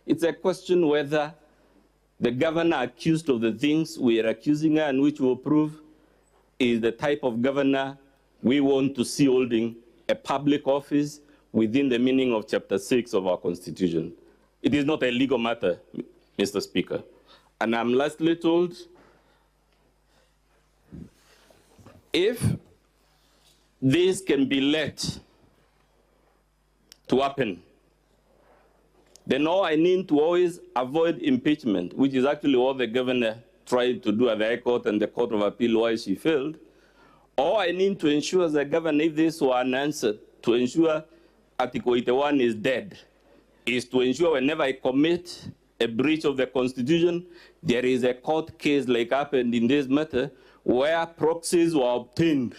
It's a question whether the governor accused of the things we are accusing her and which will prove is the type of governor we want to see holding a public office within the meaning of Chapter 6 of our Constitution. It is not a legal matter, Mr. Speaker. And I'm lastly told, if this can be let to happen, then all I need to always avoid impeachment, which is actually what the governor tried to do at the High Court and the Court of Appeal, why she failed. All I need to ensure as a governor, if this were unanswered, to ensure Article 81 is dead, is to ensure whenever I commit a breach of the Constitution, there is a court case like happened in this matter, where proxies were obtained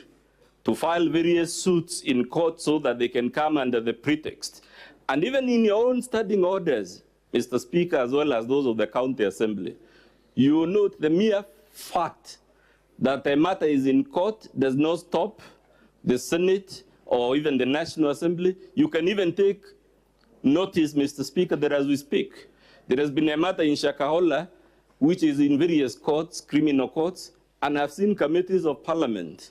to file various suits in court so that they can come under the pretext. And even in your own standing orders, Mr. Speaker, as well as those of the County Assembly, you will note the mere fact that a matter is in court does not stop the Senate or even the National Assembly. You can even take notice, Mr. Speaker, that as we speak, there has been a matter in Shakahola, which is in various courts, criminal courts, and I've seen committees of parliament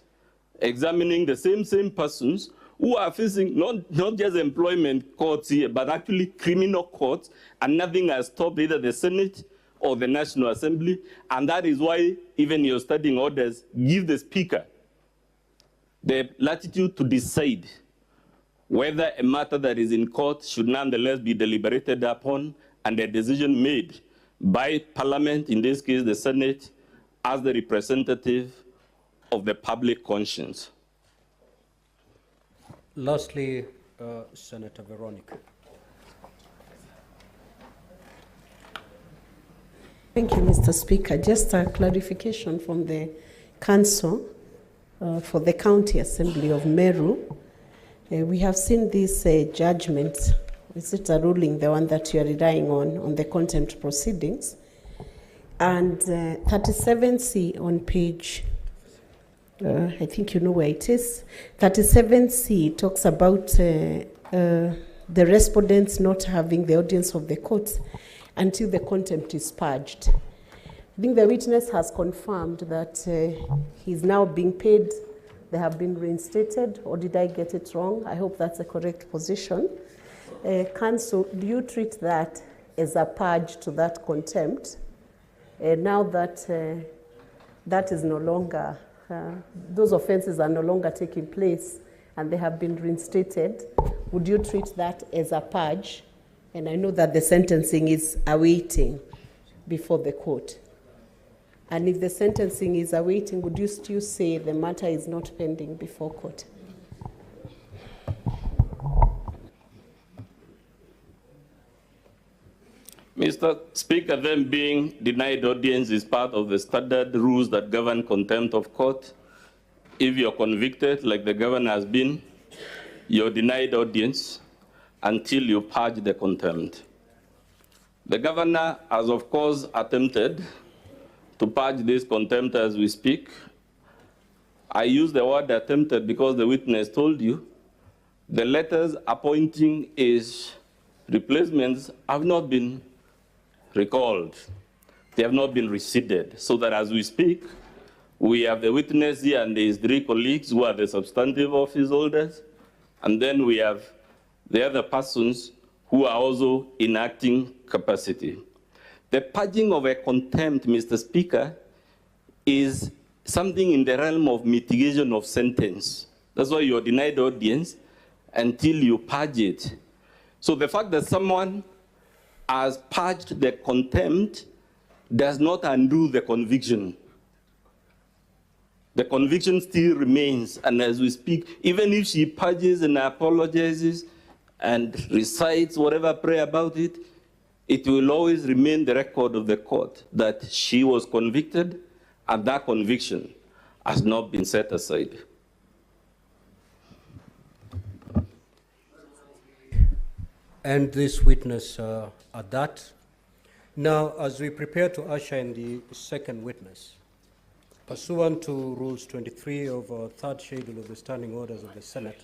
examining the same persons who are facing not just employment courts here, but actually criminal courts, and nothing has stopped either the Senate or the National Assembly. And that is why even your standing orders give the Speaker the latitude to decide whether a matter that is in court should nonetheless be deliberated upon and a decision made by Parliament, in this case the Senate, as the representative of the public conscience. Lastly, Senator Veronica. Thank you, Mr. Speaker. Just a clarification from the Council for the County Assembly of Meru. We have seen this judgment, is it a ruling, the one that you are relying on the contempt proceedings? And 37C on page, I think you know where it is. 37C talks about the respondents not having the audience of the court until the contempt is purged. I think the witness has confirmed that he's now being paid, they have been reinstated, or did I get it wrong? I hope that's a correct position. Council, do you treat that as a purge to that contempt? Now that that is no longer, those offenses are no longer taking place and they have been reinstated, would you treat that as a purge? And I know that the sentencing is awaiting before the court. And if the sentencing is awaiting, would you still say the matter is not pending before court? Mr. Speaker, them being denied audience is part of the standard rules that govern contempt of court. If you're convicted, like the governor has been, you're denied audience until you purge the contempt. The governor has, of course, attempted to purge this contempt as we speak. I use the word attempted because the witness told you the letters appointing his replacements have not been recalled. They have not been rescinded, so that as we speak, we have the witness here and his 3 colleagues who are the substantive office holders, and then we have the other persons who are also in acting capacity. The purging of a contempt, Mr. Speaker, is something in the realm of mitigation of sentence. That's why you're denied audience until you purge it. So the fact that someone has purged the contempt does not undo the conviction. The conviction still remains, and as we speak, even if she purges and apologizes and recites whatever prayer about it, it will always remain the record of the court that she was convicted and that conviction has not been set aside. And this witness at that. Now, as we prepare to usher in the second witness, pursuant to Rules 23 of third schedule of the Standing Orders of the Senate,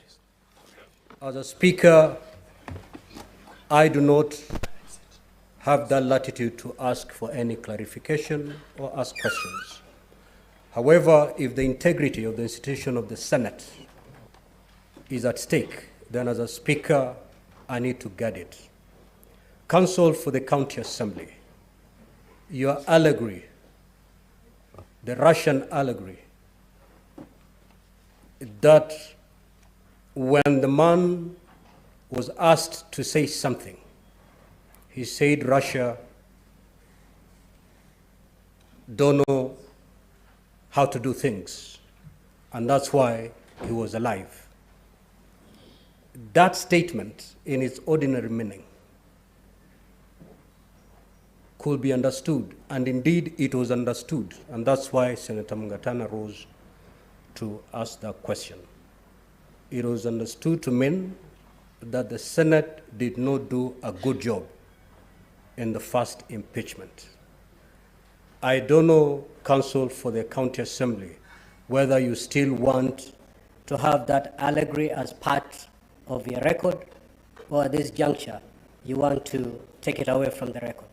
as a speaker, I do not have that latitude to ask for any clarification or ask questions. However, if the integrity of the institution of the Senate is at stake, then as a speaker, I need to guard it. Counsel for the County Assembly, your allegory, the Russian allegory, that when the man was asked to say something, he said Russia don't know how to do things, and that's why he was alive. That statement, in its ordinary meaning, could be understood, and indeed it was understood, and that's why Senator Mungatana rose to ask that question. It was understood to mean that the Senate did not do a good job in the first impeachment. I don't know, Counsel for the County Assembly, whether you still want to have that allegory as part of your record, or at this juncture, you want to take it away from the record?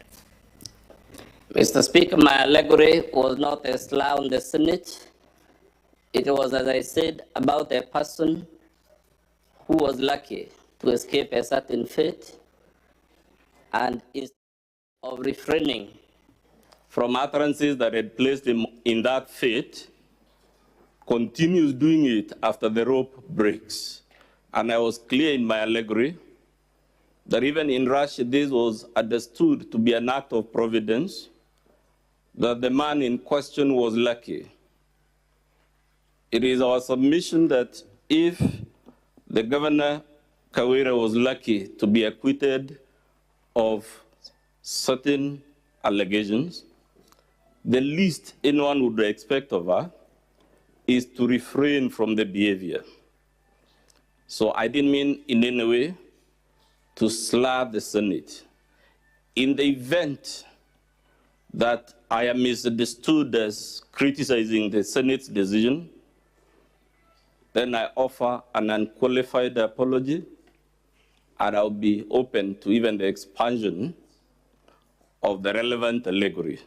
Mr. Speaker, my allegory was not a slur on the Senate. It was, as I said, about a person who was lucky to escape a certain fate, and instead of refraining from utterances that had placed him in that fate, continues doing it after the rope breaks. And I was clear in my allegory that even in Russia, this was understood to be an act of providence, that the man in question was lucky. It is our submission that if the Governor Kawira was lucky to be acquitted of certain allegations, the least anyone would expect of her is to refrain from the behavior. So I didn't mean in any way to slur the Senate. In the event that I am misunderstood as criticizing the Senate's decision, then I offer an unqualified apology, and I'll be open to even the expansion of the relevant allegory.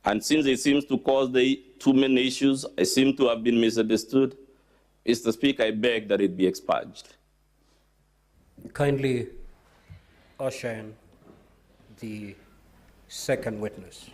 And since it seems to cause too many issues, I seem to have been misunderstood, Mr. Speaker, I beg that it be expunged. Kindly usher in the second witness.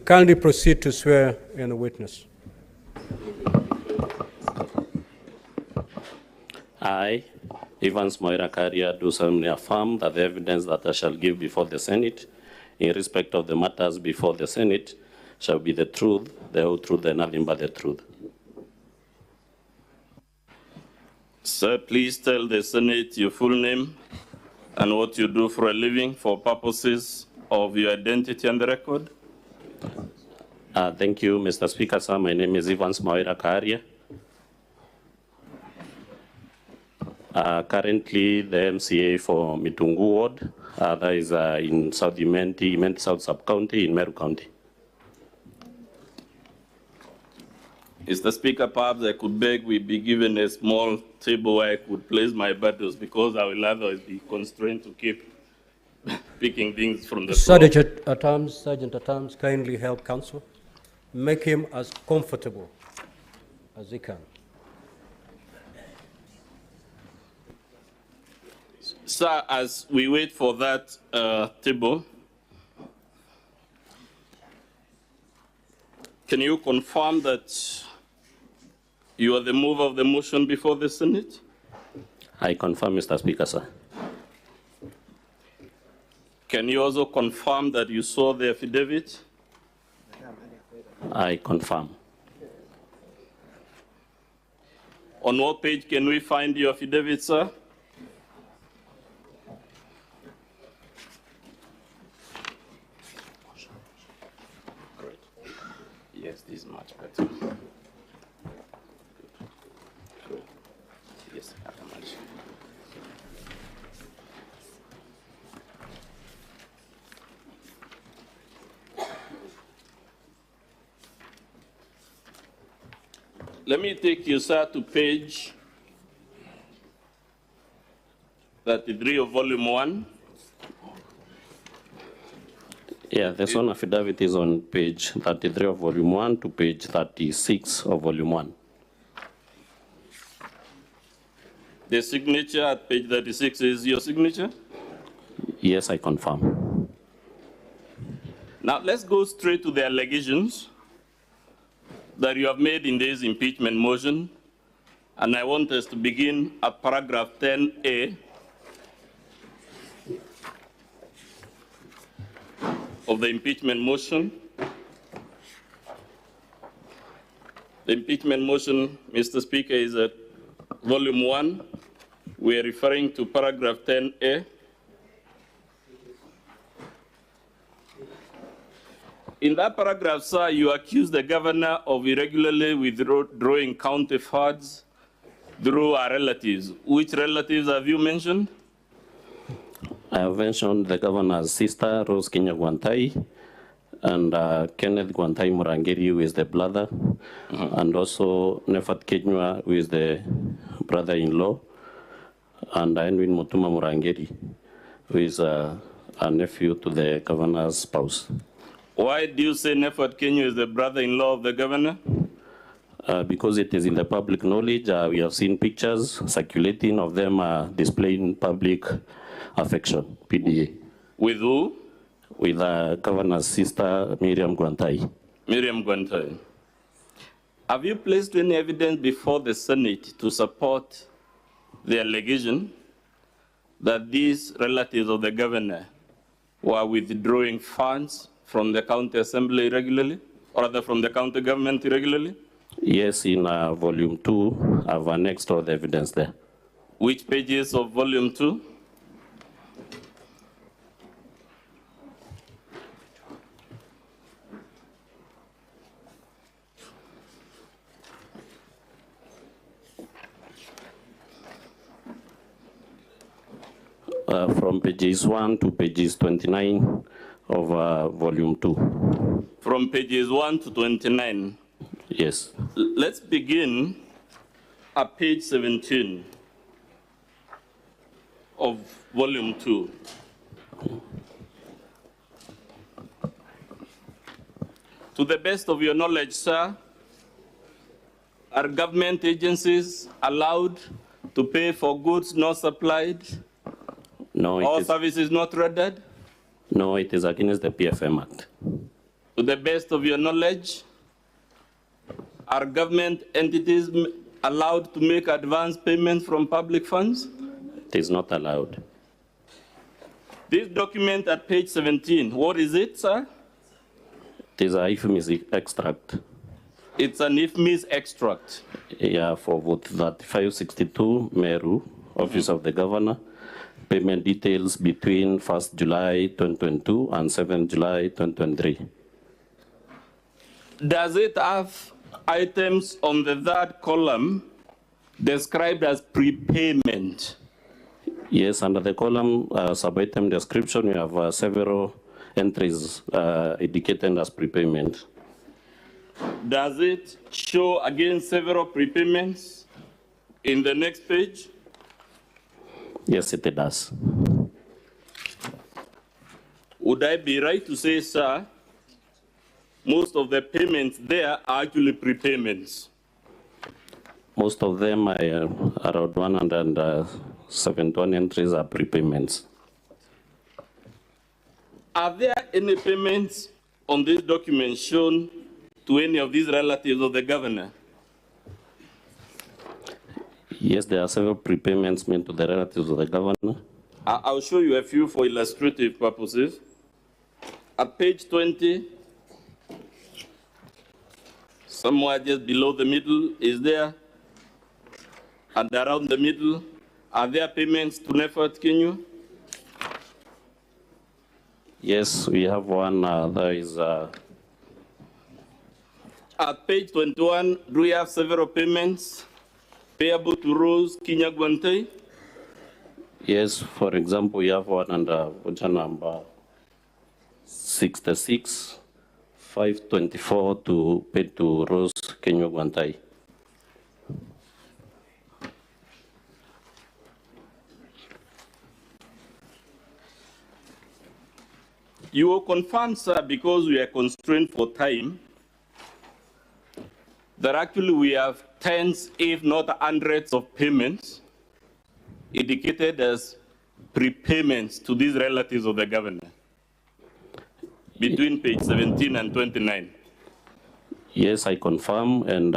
Kindly proceed to swear in the witness. I, Evans Moira Caria, do solemnly affirm that the evidence that I shall give before the Senate in respect of the matters before the Senate shall be the truth, the whole truth, and nothing but the truth. Sir, please tell the Senate your full name and what you do for a living for purposes of your identity and the record. Thank you, Mr. Speaker, sir. My name is Evans Moira Caria. Currently the MCA for Mitungu Ward, that is in South Imenti South Sub-County in Meru County. Mr. Speaker, perhaps I could beg we be given a small table where I could place my battles because I will otherwise be constrained to keep picking things from the floor. Sergeant at Arms, kindly help counsel. Make him as comfortable as he can. Sir, as we wait for that table, can you confirm that you are the mover of the motion before the Senate? I confirm, Mr. Speaker, sir. Can you also confirm that you saw the affidavit? I confirm. On what page can we find your affidavit, sir? Yes, this is much better. Good. Yes, I can manage. Let me take you, sir, to page 33 of volume 1. Yeah, the sworn affidavit is on page 33 of volume 1 to page 36 of volume 1. The signature at page 36 is your signature? Yes, I confirm. Now, let's go straight to the allegations that you have made in this impeachment motion. And I want us to begin at paragraph 10A of the impeachment motion. The impeachment motion, Mr. Speaker, is at volume 1. We are referring to paragraph 10A. In that paragraph, sir, you accuse the governor of irregularly withdrawing county funds through our relatives. Which relatives have you mentioned? I have mentioned the governor's sister, Rose Kenya Gwantai, and Kenneth Gwantai Murangeri, who is the brother, and also Nefat Kenywa, who is the brother-in-law, and Edwin Mutuma Murangeri, who is a nephew to the governor's spouse. Why do you say Nefat Kenya is the brother-in-law of the governor? Because it is in the public knowledge. We have seen pictures circulating of them displaying public affection, PDA. With who? With governor's sister, Miriam Gwantai. Miriam Gwantai. Have you placed any evidence before the Senate to support the allegation that these relatives of the governor were withdrawing funds from the county assembly regularly, or rather from the county government regularly? Yes, in volume 2, I've annexed all the evidence there. Which pages of volume 2? From pages 1 to pages 29 of volume 2. From pages 1 to 29? Yes. Let's begin at page 17 of volume 2. To the best of your knowledge, sir, are government agencies allowed to pay for goods not supplied? No, or services not rendered? No, it is against the PFM Act. To the best of your knowledge, are government entities allowed to make advance payments from public funds? It is not allowed. This document at page 17, what is it, sir? It is a IFMIS extract. It's an IFMIS extract. Yeah, for vote 3562, Meru, Office of the Governor. Payment details between 1st July 2022 and 7th July 2023. Does it have items on the third column described as prepayment? Yes, under the column sub-item description, we have several entries indicated as prepayment. Does it show again several prepayments in the next page? Yes, it does. Would I be right to say, sir, most of the payments there are actually prepayments? Most of them are around 171 entries are prepayments. Are there any payments on this document shown to any of these relatives of the governor? Yes, there are several prepayments made to the relatives of the governor. I'll show you a few for illustrative purposes. At page 20, somewhere just below the middle, is there? And around the middle, are there payments to Nefert Kenyu? Yes, we have one. There is. At page 21, do we have several payments payable to Rose Kinyagwante? Yes, for example, we have one under voucher number 66, 524 to pay to Rose Kinyagwante. You will confirm, sir, because we are constrained for time, that actually we have tens, if not hundreds of payments indicated as prepayments to these relatives of the governor between page 17 and 29. Yes, I confirm, and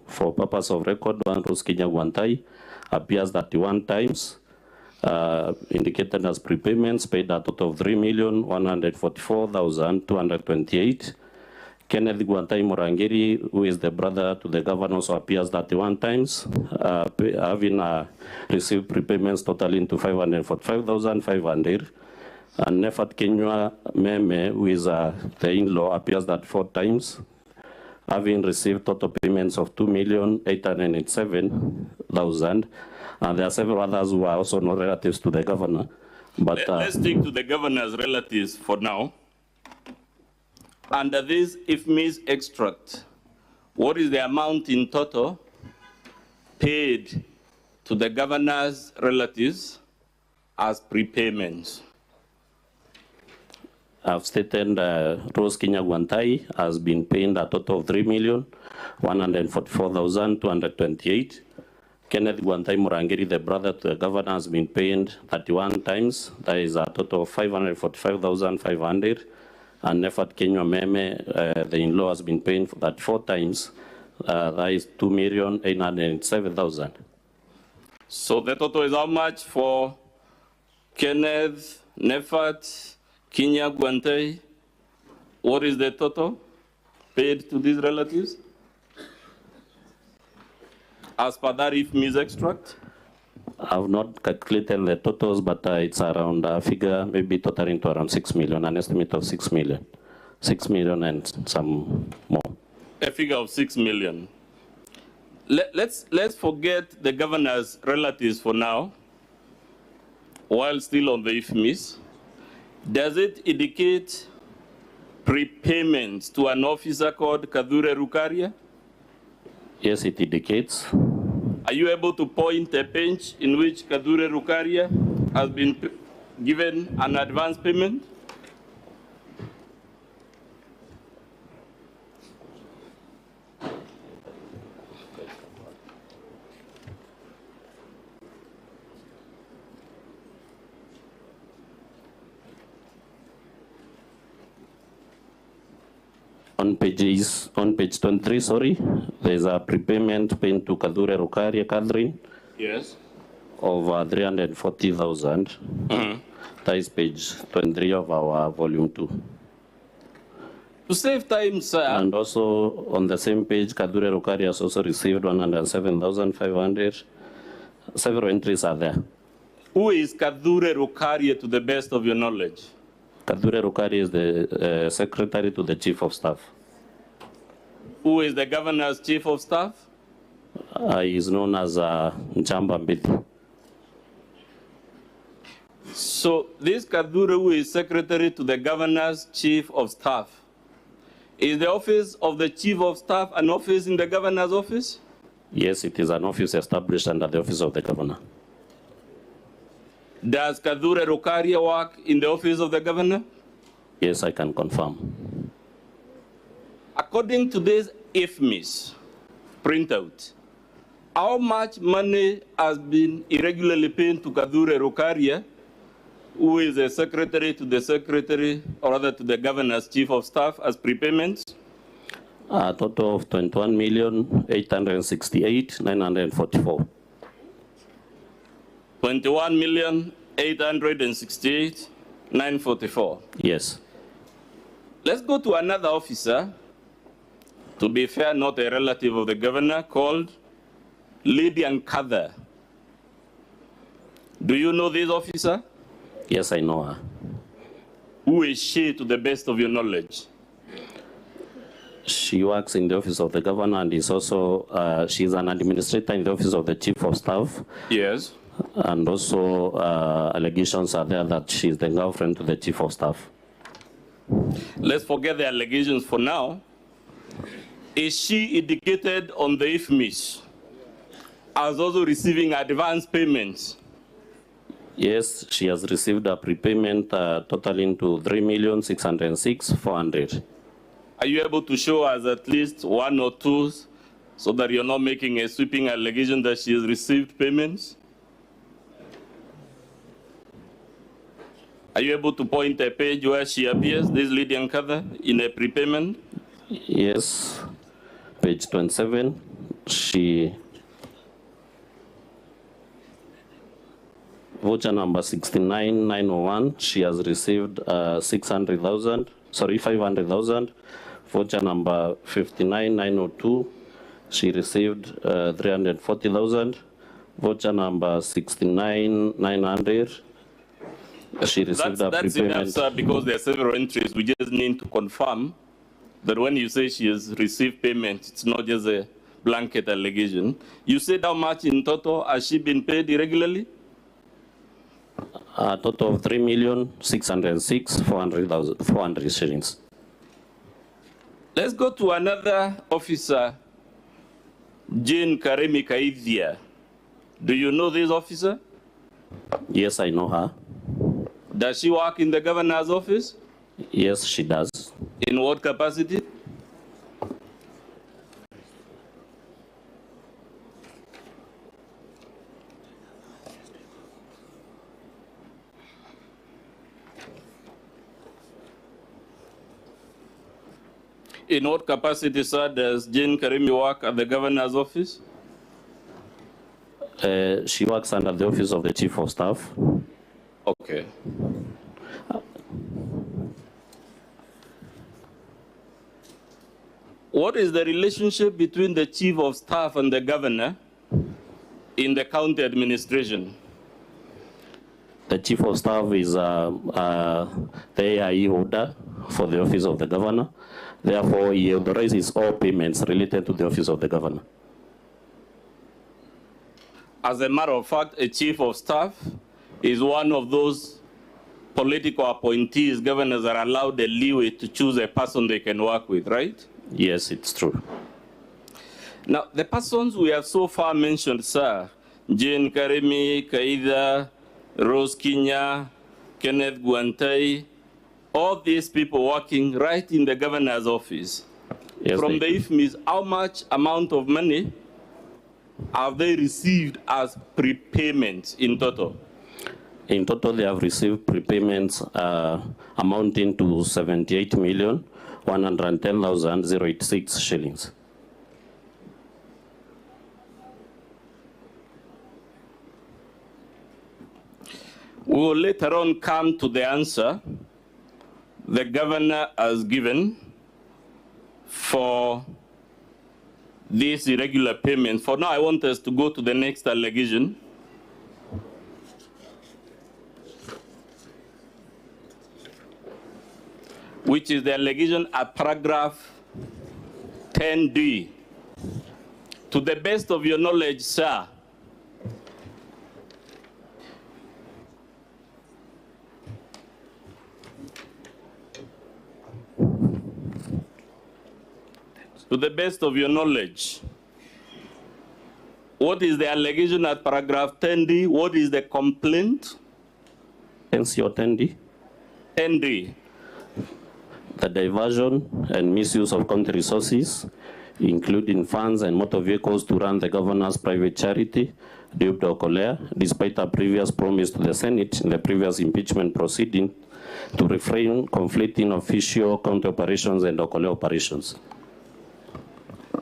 for purpose of record, one Rose Kinyagwante appears 31 times, indicated as prepayments paid a total of 3,144,228. Kenneth Gwantai Murangiri, who is the brother to the governor, also appears 31 times, having received prepayments totaling to 545,500. And Nefat Kenywa Meme, who is the in-law, appears 4 times, having received total payments of 2,887,000. And there are several others who are also not relatives to the governor. But let's stick to the governor's relatives for now. Under this IFMIS extract, what is the amount in total paid to the governor's relatives as prepayments? I've stated Rose Kinyagwante has been paying a total of 3,144,228. Kenneth Gwantai Murangiri, the brother to the governor, has been paying 31 times. That is a total of 545,500. And Nefat Kenywa Meme, the in-law, has been paying for that 4 times. That is 2,807,000. So the total is how much for Kenneth, Nefat, Kinyagwante? What is the total paid to these relatives as per that IFMIS extract? I've not calculated the totals, but it's around a figure, maybe totaling to around 6 million, an estimate of 6 million. 6 million and some more. A figure of 6 million. Let's forget the governor's relatives for now, while still on the IFMIS. Does it indicate prepayments to an officer called Kadhure Rukaria? Yes, it indicates. Are you able to point a page in which Kadhure Rukaria has been given an advance payment? On page 23, sorry, there's a prepayment paid to Kadhure Rukaria, Catherine. Yes. Of 340,000. That is page 23 of our volume 2. To save time, sir. And also on the same page, Kadhure Rukaria has also received 107,500. Several entries are there. Who is Kadhure Rukaria to the best of your knowledge? Kadhure Rukaria is the secretary to the chief of staff. Who is the governor's chief of staff? He is known as Njamba Mbidi. So this Kadhure, who is secretary to the governor's chief of staff, Is the office of the Chief of Staff an office in the Governor's office? Yes, it is an office established under the office of the Governor. Does Kadhure Rukaria work in the office of the Governor? Yes, I can confirm. According to this IFMIS printout, how much money has been irregularly paid to Kadhure Rukaria, who is a secretary to the secretary, or rather to the Governor's Chief of Staff, as prepayments? A total of 21,868,944. 21,868,944. Yes. Let's go to another officer, to be fair, not a relative of the governor, called Lydia Nkatha. Do you know this officer? Yes, I know her. Who is she, to the best of your knowledge? She works in the office of the Governor and is also, she's an administrator in the office of the Chief of Staff. Yes. And also allegations are there that she's the girlfriend to the Chief of Staff. Let's forget the allegations for now. Is she indicated on the IFMIS as also receiving advance payments? Yes, she has received a prepayment totaling to 3,606,400. Are you able to show us at least one or two so that you're not making a sweeping allegation that she has received payments? Are you able to point a page where she appears, this Lydia Nkatha, in a prepayment? Yes, page 27, she, voucher number 69901, she has received 500,000. Voucher number 59902, she received 340,000. Voucher number 69900, she received a That's enough, prepayment. sir, because there are several entries. We just need to confirm that when you say she has received payment, it's not just a blanket allegation. You said how much in total has she been paid irregularly? A total of 3,606,400 shillings. Let's go to another officer, Jane Karemi Kaidhia. Do you know this officer? Yes, I know her. Does she work in the governor's office? Yes, she does. In what capacity? In what capacity, sir, does Jane Karimi work at the governor's office? She works under the office of the Chief of Staff. Okay. What is the relationship between the Chief of Staff and the governor in the county administration? The Chief of Staff is the AIE order for the office of the governor. Therefore, he authorizes all payments related to the office of the governor. As a matter of fact, a Chief of Staff is one of those political appointees governors are allowed the leeway to choose a person they can work with, right? Yes, it's true. Now, the persons we have so far mentioned, sir, Jane Karimi, Kaida, Rose Kinya, Kenneth Guantai, all these people working right in the governor's office. Yes, from the IFMIS, how much amount of money have they received as prepayments in total? In total, they have received prepayments amounting to 78,110,086 shillings. We will later on come to the answer the governor has given for these irregular payments. For now, I want us to go to the next allegation. Which is the allegation at paragraph 10D. To the best of your knowledge, sir, to the best of your knowledge, what is the allegation at paragraph 10D? What is the complaint? NCO 10D. 10D. The diversion and misuse of county resources, including funds and motor vehicles to run the governor's private charity, Duke Okolea, despite a previous promise to the Senate in the previous impeachment proceeding to refrain conflicting official county operations and Okolea operations.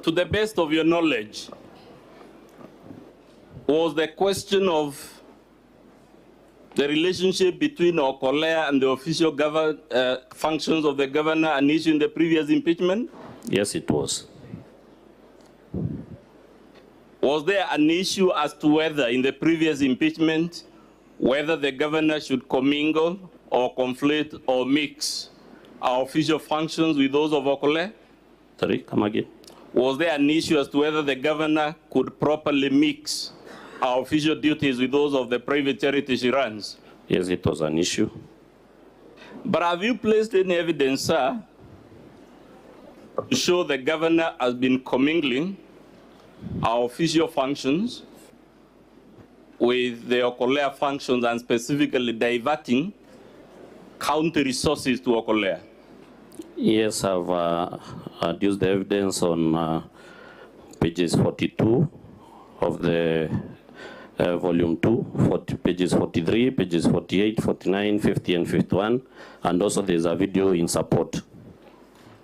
To the best of your knowledge, was the question of the relationship between Okolea and the official functions of the governor an issue in the previous impeachment? Yes, it was. Was there an issue as to whether in the previous impeachment, whether the governor should commingle or conflate or mix our official functions with those of Okolea? Sorry, come again. Was there an issue as to whether the governor could properly mix our official duties with those of the private charity she runs? Yes, it was an issue. But have you placed any evidence, sir, to show the governor has been commingling our official functions with the Okolea functions and specifically diverting county resources to Okolea? Yes, I've adduced the evidence on pages 42 of the volume 2, pages 43, pages 48, 49, 50, and 51, and also there's a video in support.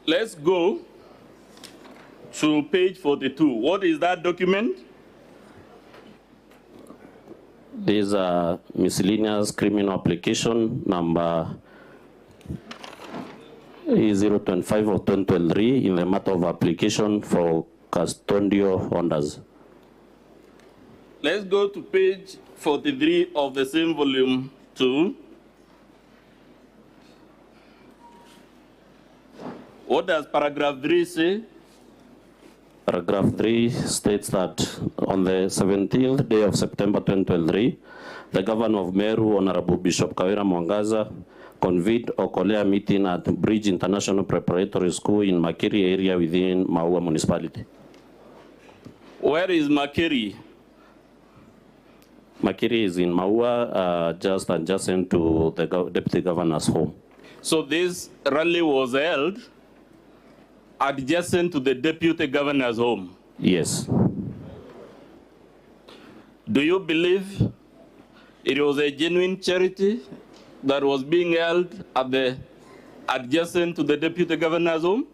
Let's go to page 42. What is that document? There's a miscellaneous criminal application number 025 of 2023 in the matter of application for custodial orders. Let's go to page 43 of the same volume 2. What does paragraph 3 say? Paragraph 3 states that on the 17th day of September 2023, the governor of Meru, Honorable Bishop Kawira Mwangaza, convened Okolea meeting at Bridge International Preparatory School in Makiri area within Maua municipality. Where is Makiri? Makiri is in Maua, just adjacent to the deputy governor's home. So this rally was held adjacent to the deputy governor's home? Yes. Do you believe it was a genuine charity that was being held at the adjacent to the deputy governor's home?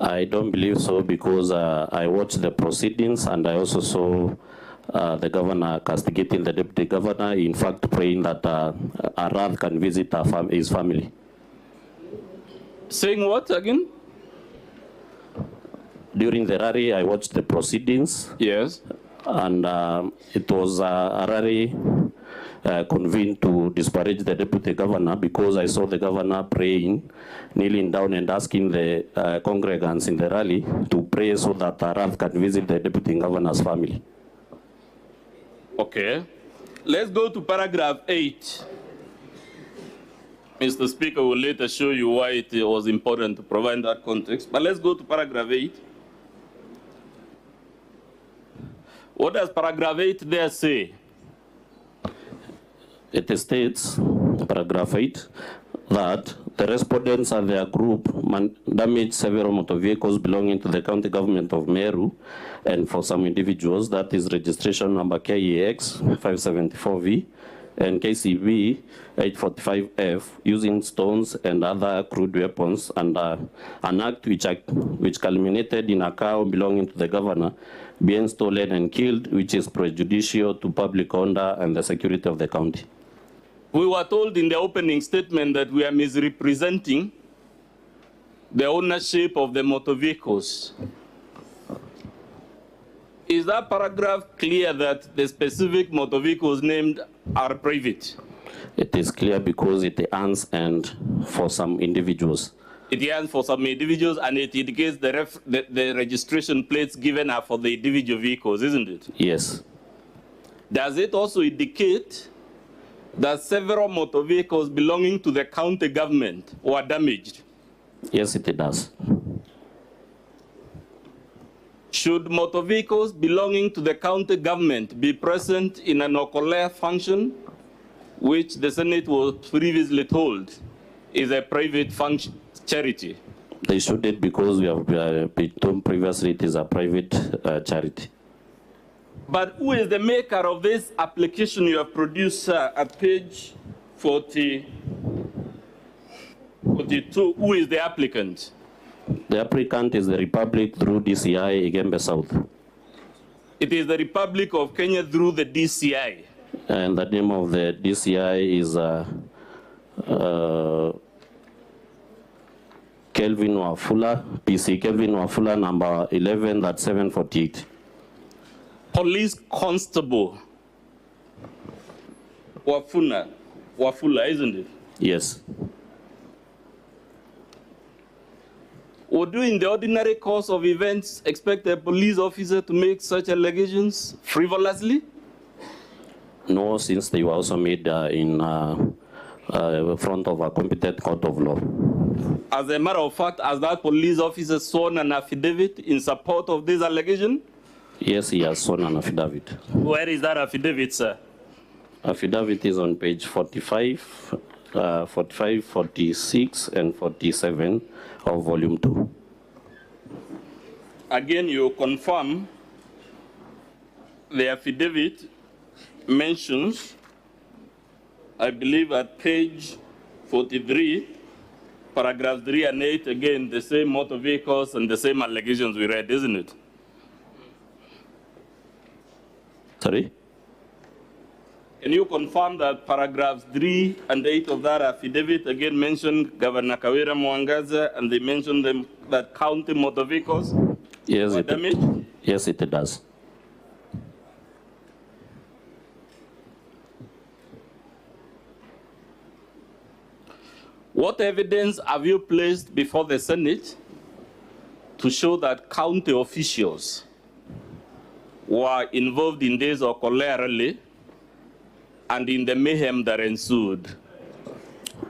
I don't believe so, because I watched the proceedings and I also saw the governor castigating the deputy governor, in fact praying that a wrath can visit his family. Saying what again? During the rally, I watched the proceedings. Yes. And it was a rally convened to disparage the deputy governor, because I saw the governor praying, kneeling down and asking the congregants in the rally to pray so that a wrath can visit the deputy governor's family. Okay. Let's go to paragraph 8. Mr. Speaker will later show you why it was important to provide that context. But let's go to paragraph 8. What does paragraph 8 there say? It states, paragraph 8, that the respondents and their group damaged several motor vehicles belonging to the county government of Meru, and for some individuals, that is registration number KEX 574V and KCB 845F, using stones and other crude weapons, and an act which culminated in a cow belonging to the governor being stolen and killed, which is prejudicial to public order and the security of the county. We were told in the opening statement that we are misrepresenting the ownership of the motor vehicles. Is that paragraph clear that the specific motor vehicles named are private? It is clear because it earns and for some individuals. It earns for some individuals, and it indicates the registration plates given are for the individual vehicles, isn't it? Yes. Does it also indicate that several motor vehicles belonging to the county government were damaged? Yes, it does. Should motor vehicles belonging to the county government be present in an Okolea function, which the Senate was previously told is a private function, charity? They shouldn't, because we have been told previously it is a private charity. But who is the maker of this application you have produced at page 42? Who is the applicant? The applicant is the Republic through DCI Igembe South. It is the Republic of Kenya through the DCI. And the name of the DCI is Kelvin Wafula, PC Kelvin Wafula, number 11, that's 748. Police Constable Wafula, isn't it? Yes. Would you, in the ordinary course of events, expect a police officer to make such allegations frivolously? No, since they were also made in front of a competent court of law. As a matter of fact, has that police officer sworn an affidavit in support of this allegation? Yes, he has sworn an affidavit. Where is that affidavit, sir? Affidavit is on page 45, 45, 46, and 47 of volume 2. Again, you confirm the affidavit mentions, I believe at page 43, paragraphs 3 and 8, again, the same motor vehicles and the same allegations we read, isn't it? Sorry? Can you confirm that paragraphs 3 and 8 of that affidavit again mention Ngabana Kawira Mwangaza, and they mention them that county motor vehicles? Yes, yes, it does. What evidence have you placed before the Senate to show that county officials were involved in this Okolea rally and in the mayhem that ensued?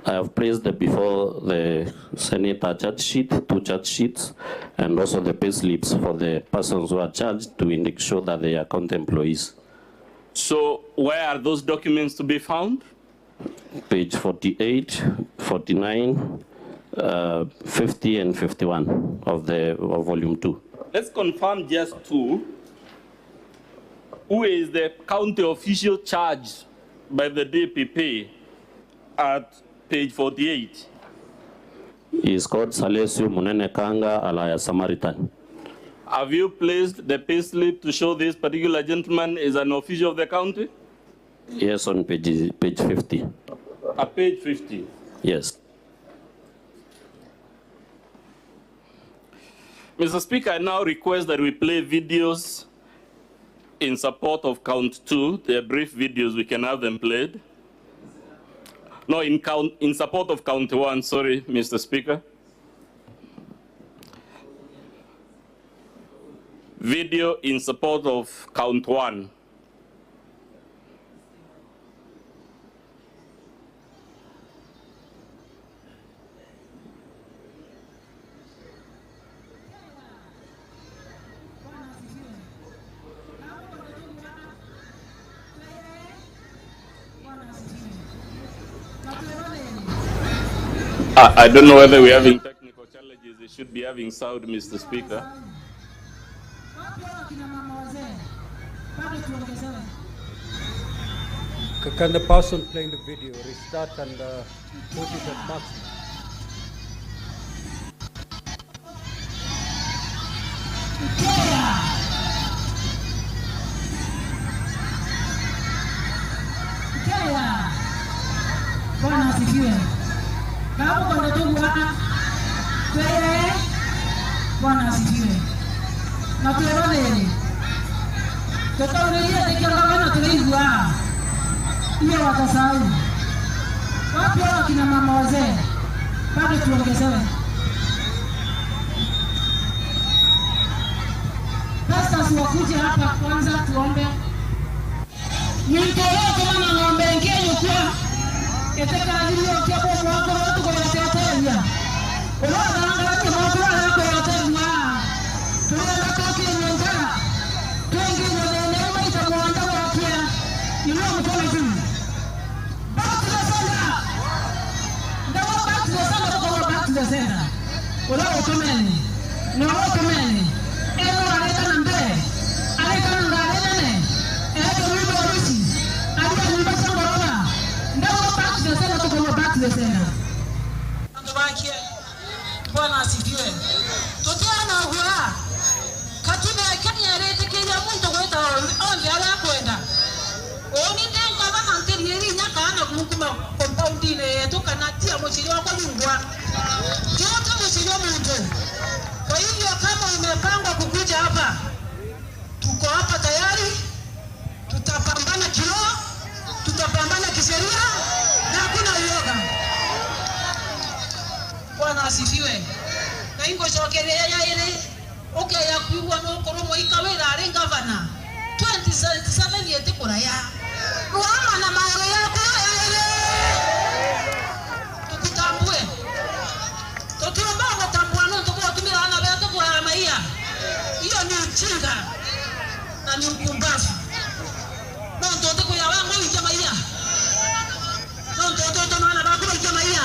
I have placed before the Senate a charge sheet, 2 charge sheets, and also the pay slips for the persons who are charged to make sure that they are county employees. So where are those documents to be found? Page 48, 49, 50, and 51 of volume 2. Let's confirm just 2. Who is the county official charged by the DPP at page 48? He is called Salesio Munene Kanga alias Samaritan. Have you placed the payslip to show this particular gentleman is an official of the county? Yes, on page 50. At page 50? Yes. Mr. Speaker, I now request that we play videos in support of count 2. They are brief videos, we can have them played. No, in support of count 1, sorry, Mr. Speaker. Video in support of count 1. I don't know whether we're having technical challenges. They should be having sound, Mr. Speaker. Can the person playing the video restart and put it at maximum? Bwana asifiwe. Kama kwenda tu Bwana. Bwana asifiwe. Na tuone. Tutaonelea nikiangalia tunaigwa. Ile watasahau. Wapi hao kina mama wazee? Bado tuongezewe. Pastors wakuje hapa kwanza tuombe. Nitoe kama ng'ombe ngine kwa eteka ajili ya kiapo wako watu kwa tetea. Unaona angalia mambo yako yote mwa. Tunaenda kwa the center. Without too many. No too many. Everyone is on there. I can't go in. I don't know what it is. I don't know what's going on. Now back to the center to go back to the center. On the back here. Bwana asifiwe. Tutiana hura. Katiba ya Kenya rete Kenya muntu kweta onje ala kwenda. Oni ndenga bana nteri nyaka ana kumukuma compound ile tukana tia mochiri wako nyungwa. Yote mochiri wa muntu. Kwa hivyo kama umepangwa kukuja hapa, tuko hapa tayari, tutapambana kiroho, tutapambana kisheria na hakuna uoga. Bwana asifiwe. Na ingo shokelea ile okay ya kuwa no koromo ikawera ari Ngabana 2077 yete kuraya. Ruama na maoro yako ile. Tukutambue. Tukiomba kutambua no tukua tumira ana beto kwa maia. Hiyo ni ujinga na ni mpumbavu. No ndoto kwa ya wangu ni maia. No ndoto maana bakuru ni maia.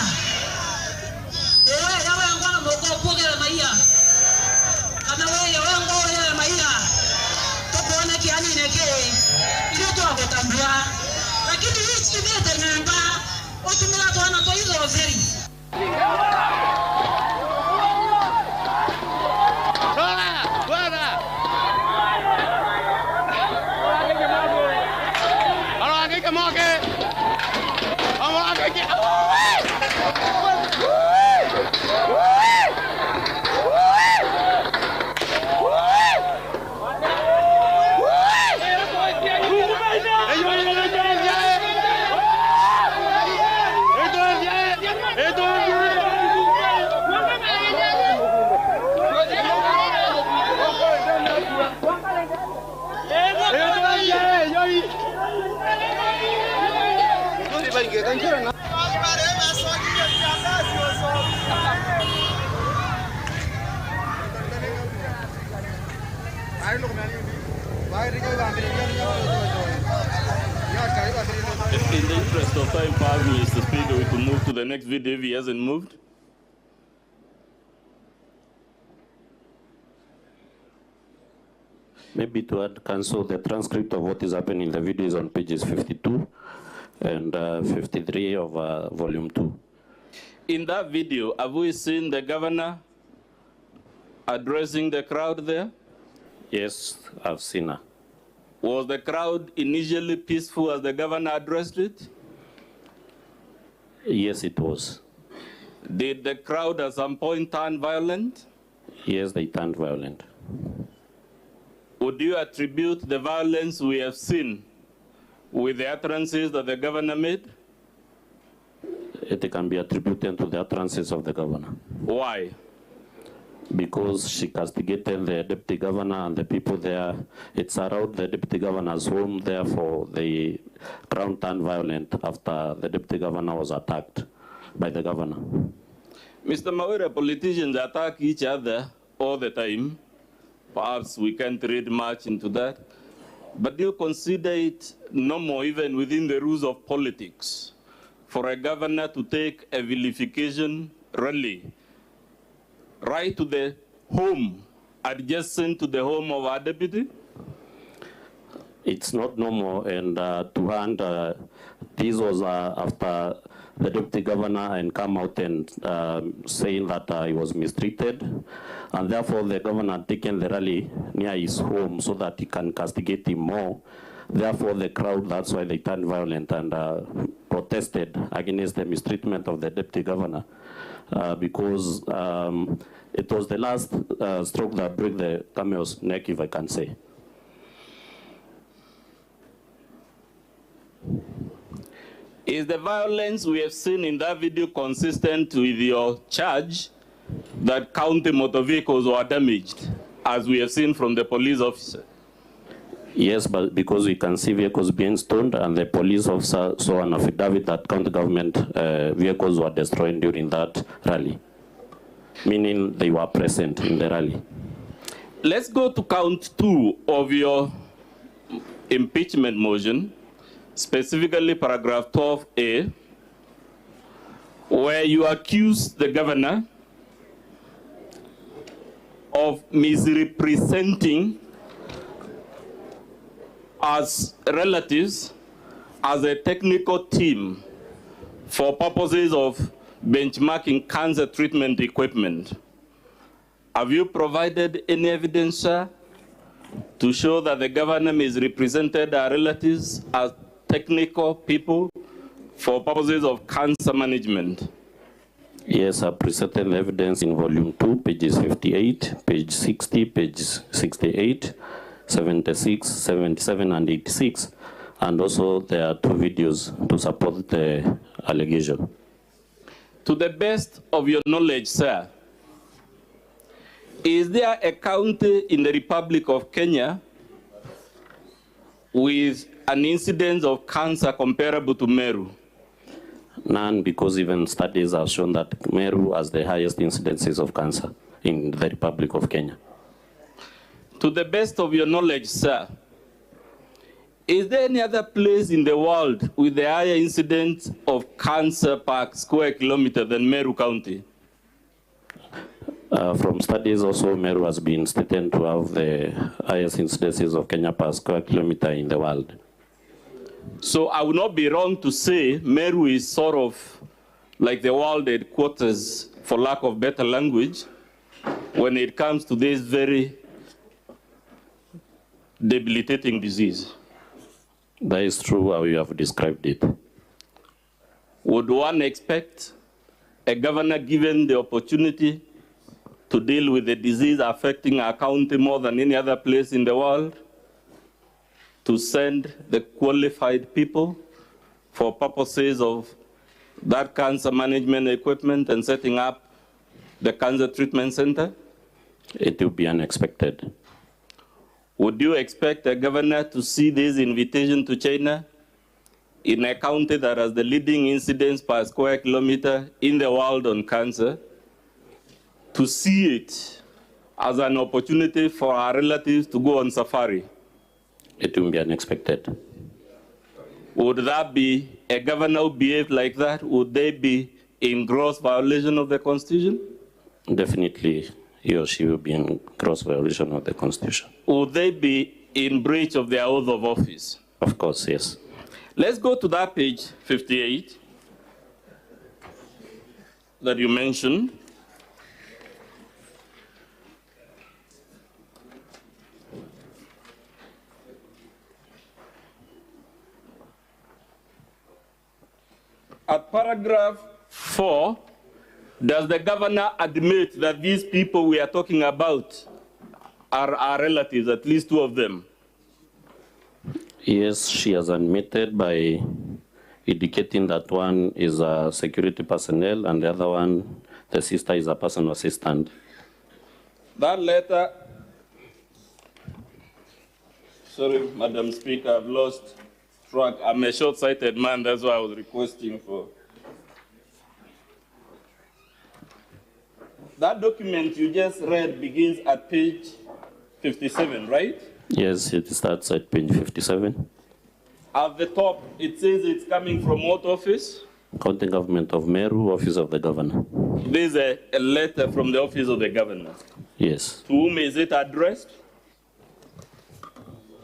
Ya wangu ana moko kuogera maia. Kana wewe ya wangu ya maia. Tukuone kiani neke. Ile tu akutambua. Lakini hii chimete nyamba. Otumira tu ana to hizo zeri. In the interest of time, perhaps, Mr. Speaker, we could move to the next video if he hasn't moved. Maybe to add, Council, the transcript of what is happening in the video is on pages 52 and 53 of volume 2. In that video, have we seen the governor addressing the crowd there? Yes, I've seen her. Was the crowd initially peaceful as the governor addressed it? Yes, it was. Did the crowd at some point turn violent? Yes, they turned violent. Would you attribute the violence we have seen with the utterances that the governor made? It can be attributed to the utterances of the governor. Why? Because she castigated the deputy governor and the people there. It's around the deputy governor's home, therefore the crowd turned violent after the deputy governor was attacked by the governor. Mr. Mawira, politicians attack each other all the time. Perhaps we can't read much into that. But do you consider it normal, even within the rules of politics, for a governor to take a vilification rally right to the home, adjacent to the home of our deputy? It's not normal, and to hand, this was after the deputy governor and come out and saying that he was mistreated, and therefore the governor had taken the rally near his home so that he can castigate him more. Therefore the crowd, that's why they turned violent and protested against the mistreatment of the deputy governor, because it was the last stroke that broke the camel's neck, if I can say. Is the violence we have seen in that video consistent with your charge that county motor vehicles were damaged, as we have seen from the police officer? Yes, but because we can see vehicles being stoned, and the police officer saw an affidavit that county government vehicles were destroyed during that rally, meaning they were present in the rally. Let's go to count 2 of your impeachment motion, specifically paragraph 12A, where you accuse the governor of misrepresenting as relatives as a technical team for purposes of benchmarking cancer treatment equipment. Have you provided any evidence, sir, to show that the governor misrepresented our relatives as technical people for purposes of cancer management? Yes, I presented evidence in volume 2, pages 58, page 60, page 68, 76, 77, and 86. And also there are 2 videos to support the allegation. To the best of your knowledge, sir, is there a county in the Republic of Kenya with an incidence of cancer comparable to Meru? None, because even studies have shown that Meru has the highest incidences of cancer in the Republic of Kenya. To the best of your knowledge, sir, is there any other place in the world with the higher incidence of cancer per square kilometer than Meru County? From studies also, Meru has been stated to have the highest incidences of Kenya per square kilometer in the world. So I would not be wrong to say Meru is sort of like the world headquarters, for lack of better language, when it comes to this very debilitating disease. That is true how you have described it. Would one expect a governor given the opportunity to deal with the disease affecting our county more than any other place in the world to send the qualified people for purposes of that cancer management equipment and setting up the cancer treatment center? It will be unexpected. Would you expect a governor to see this invitation to China in a county that has the leading incidence per square kilometer in the world on cancer, to see it as an opportunity for our relatives to go on safari? It will be unexpected. Would that be a governor who behaved like that? Would they be in gross violation of the Constitution? Definitely, he or she will be in gross violation of the Constitution. Would they be in breach of their oath of office? Of course, yes. Let's go to that page 58 that you mentioned. At paragraph 4, does the governor admit that these people we are talking about are our relatives, at least 2 of them? Yes, she has admitted by indicating that one is a security personnel and the other one, the sister, is a personal assistant. That letter, sorry, Madam Speaker, I've lost track. I'm a short-sighted man, that's why I was requesting for. That document you just read begins at page 57, right? Yes, it starts at page 57. At the top, it says it's coming from what office? County Government of Meru, Office of the Governor. There's a letter from the Office of the Governor. Yes. To whom is it addressed?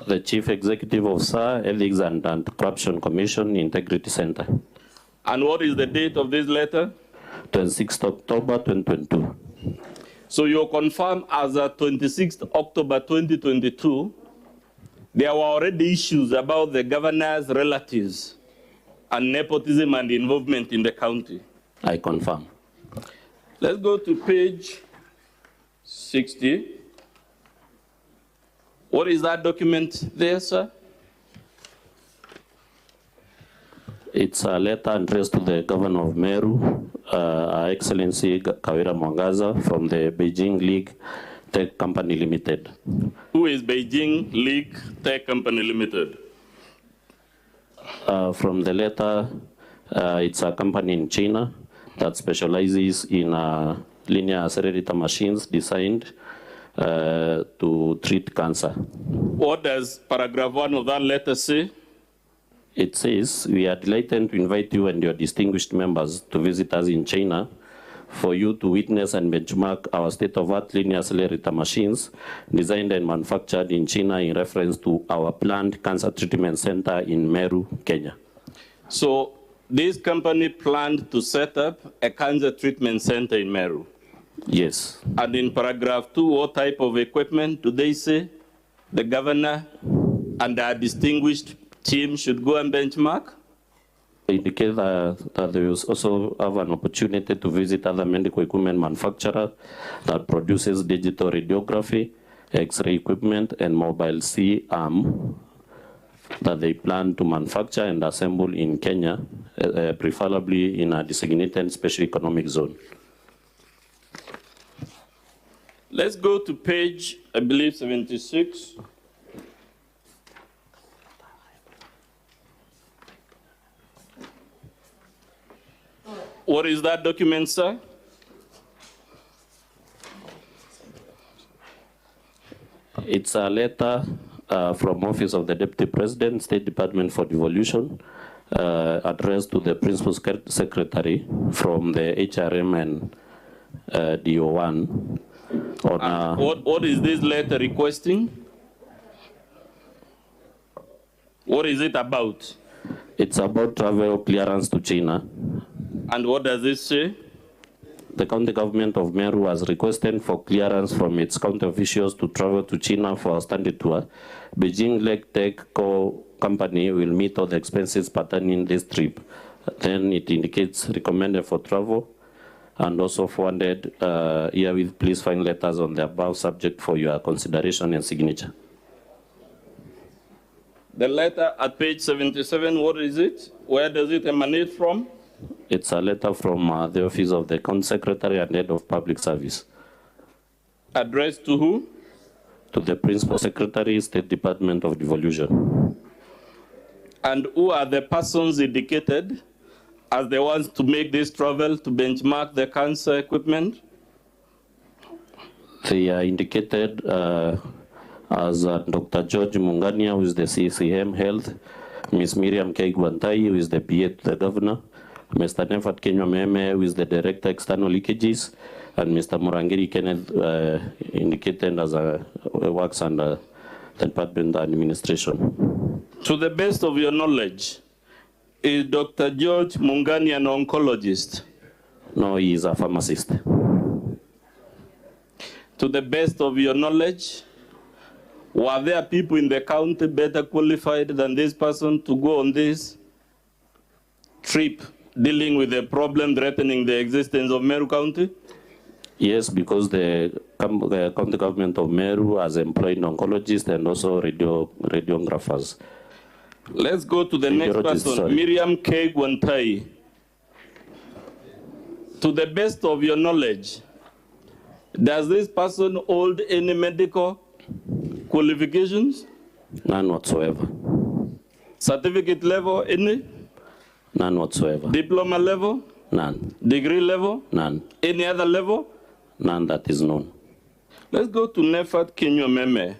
The Chief Executive Officer, Ethics and Anti-Corruption Commission, Integrity Center. And what is the date of this letter? 26th October 2022. So you confirm as of 26th October 2022, there were already issues about the governor's relatives and nepotism and involvement in the county. I confirm. Let's go to page 60. What is that document there, sir? It's a letter addressed to the Governor of Meru, Her Excellency Kawira Mwangaza, from the Beijing League Tech Company Limited. Who is Beijing League Tech Company Limited? From the letter, it's a company in China that specializes in linear accelerator machines designed to treat cancer. What does paragraph 1 of that letter say? It says, we are delighted to invite you and your distinguished members to visit us in China for you to witness and benchmark our state-of-art linear accelerator machines designed and manufactured in China in reference to our planned cancer treatment center in Meru, Kenya. So this company planned to set up a cancer treatment center in Meru? Yes. And in paragraph 2, what type of equipment do they say the governor and our distinguished team should go and benchmark? Indicate that they will also have an opportunity to visit other medical equipment manufacturer that produces digital radiography, X-ray equipment, and mobile C-arm that they plan to manufacture and assemble in Kenya, preferably in a designated special economic zone. Let's go to page, I believe, 76. What is that document, sir? It's a letter from Office of the Deputy President, State Department for Devolution, addressed to the Principal Secretary from the HRM and DO1. What is this letter requesting? What is it about? It's about travel clearance to China. And what does it say? The county government of Meru has requested for clearance from its county officials to travel to China for a study tour. Beijing Lake Tech Co. Company will meet all the expenses pertaining this trip. Then it indicates recommended for travel and also forwarded herewith please find letters on the above subject for your consideration and signature. The letter at page 77, what is it? Where does it emanate from? It's a letter from the Office of the County Secretary and Head of Public Service. Addressed to who? To the Principal Secretary, State Department of Devolution. And who are the persons indicated as the ones to make this travel to benchmark the cancer equipment? They are indicated as Dr. George Mungania, who is the CCM Health, Ms. Miriam K. Gwantai, who is the PA to the Governor, Mr. Nefat Kenya Meme, who is the Director External Leakages, and Mr. Murangiri Kenneth, indicated as works under the Department of Administration. To the best of your knowledge, is Dr. George Mungani an oncologist? No, he is a pharmacist. To the best of your knowledge, were there people in the county better qualified than this person to go on this trip dealing with the problem threatening the existence of Meru County? Yes, because the county government of Meru has employed oncologists and also radiographers. Let's go to the next person, sorry. Miriam K. Gwantai. To the best of your knowledge, does this person hold any medical qualifications? None whatsoever. Certificate level, any? None whatsoever. Diploma level? None. Degree level? None. Any other level? None that is known. Let's go to Nefat Kenya Meme.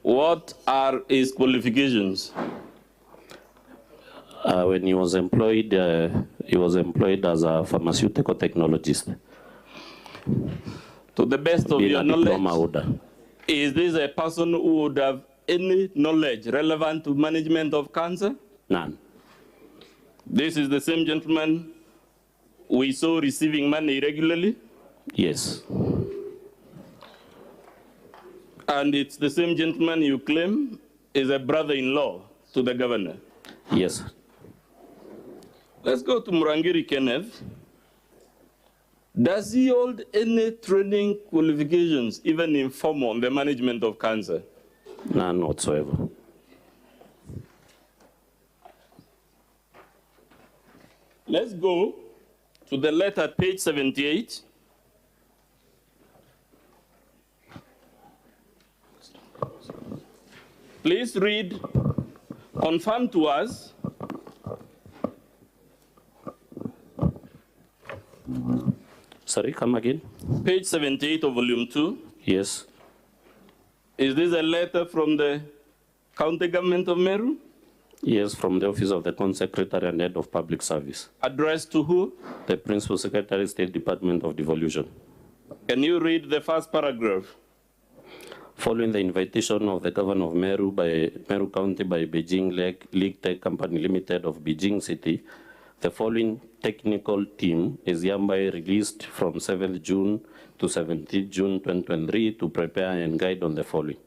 What are his qualifications? When he was employed as a pharmaceutical technologist. To the best of your knowledge, is this a person who would have any knowledge relevant to management of cancer? None. This is the same gentleman we saw receiving money regularly? Yes. And it's the same gentleman you claim is a brother-in-law to the governor? Yes. Let's go to Murangiri Kenneth. Does he hold any training qualifications, even informal, on the management of cancer? None whatsoever. Let's go to the letter, page 78. Please read, confirm to us. Sorry, come again. Page 78 of volume 2. Yes. Is this a letter from the county government of Meru? Yes, from the Office of the Consecretary and Head of Public Service. Addressed to who? The Principal Secretary, State Department of Devolution. Can you read the first paragraph? Following the invitation of the Governor of Meru County by Beijing League Tech Company Limited of Beijing City, the following technical team is hereby released from 7th June to 17th June 2023 to prepare and guide on the following.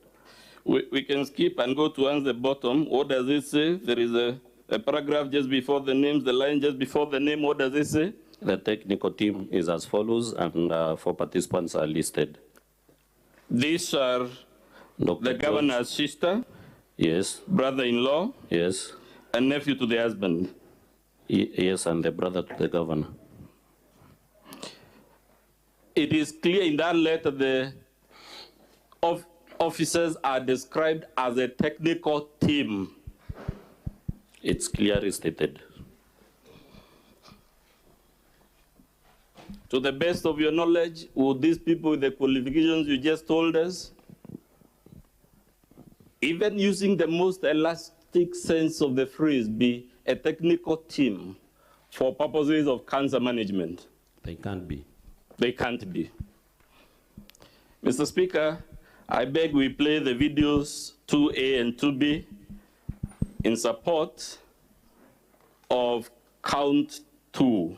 We can skip and go towards the bottom. What does it say? There is a paragraph just before the names, the line just before the name. What does it say? The technical team is as follows, and 4 participants are listed. These are Dr. the governor's sister, Yes. brother-in-law, Yes. and nephew to the husband. Yes, and the brother to the governor. It is clear in that letter the officers are described as a technical team. It's clearly stated. To the best of your knowledge, would these people with the qualifications you just told us, even using the most elastic sense of the phrase, be a technical team for purposes of cancer management? They can't be. They can't be. Mr. Speaker, I beg we play the videos 2A and 2B in support of count 2.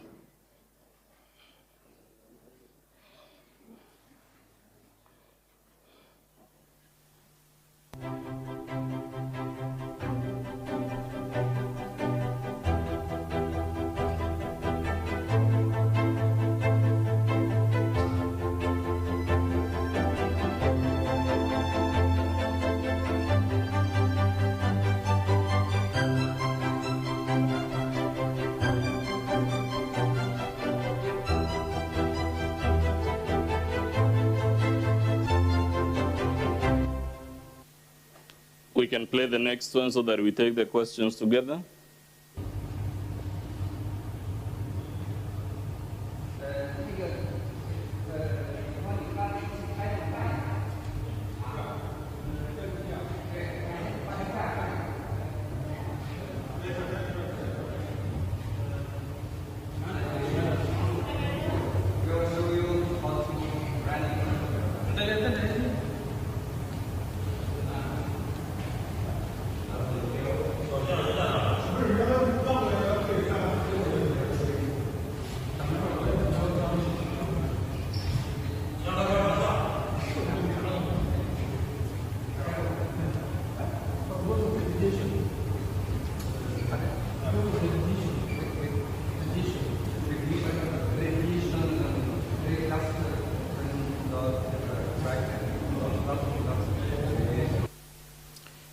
We can play the next one so that we take the questions together.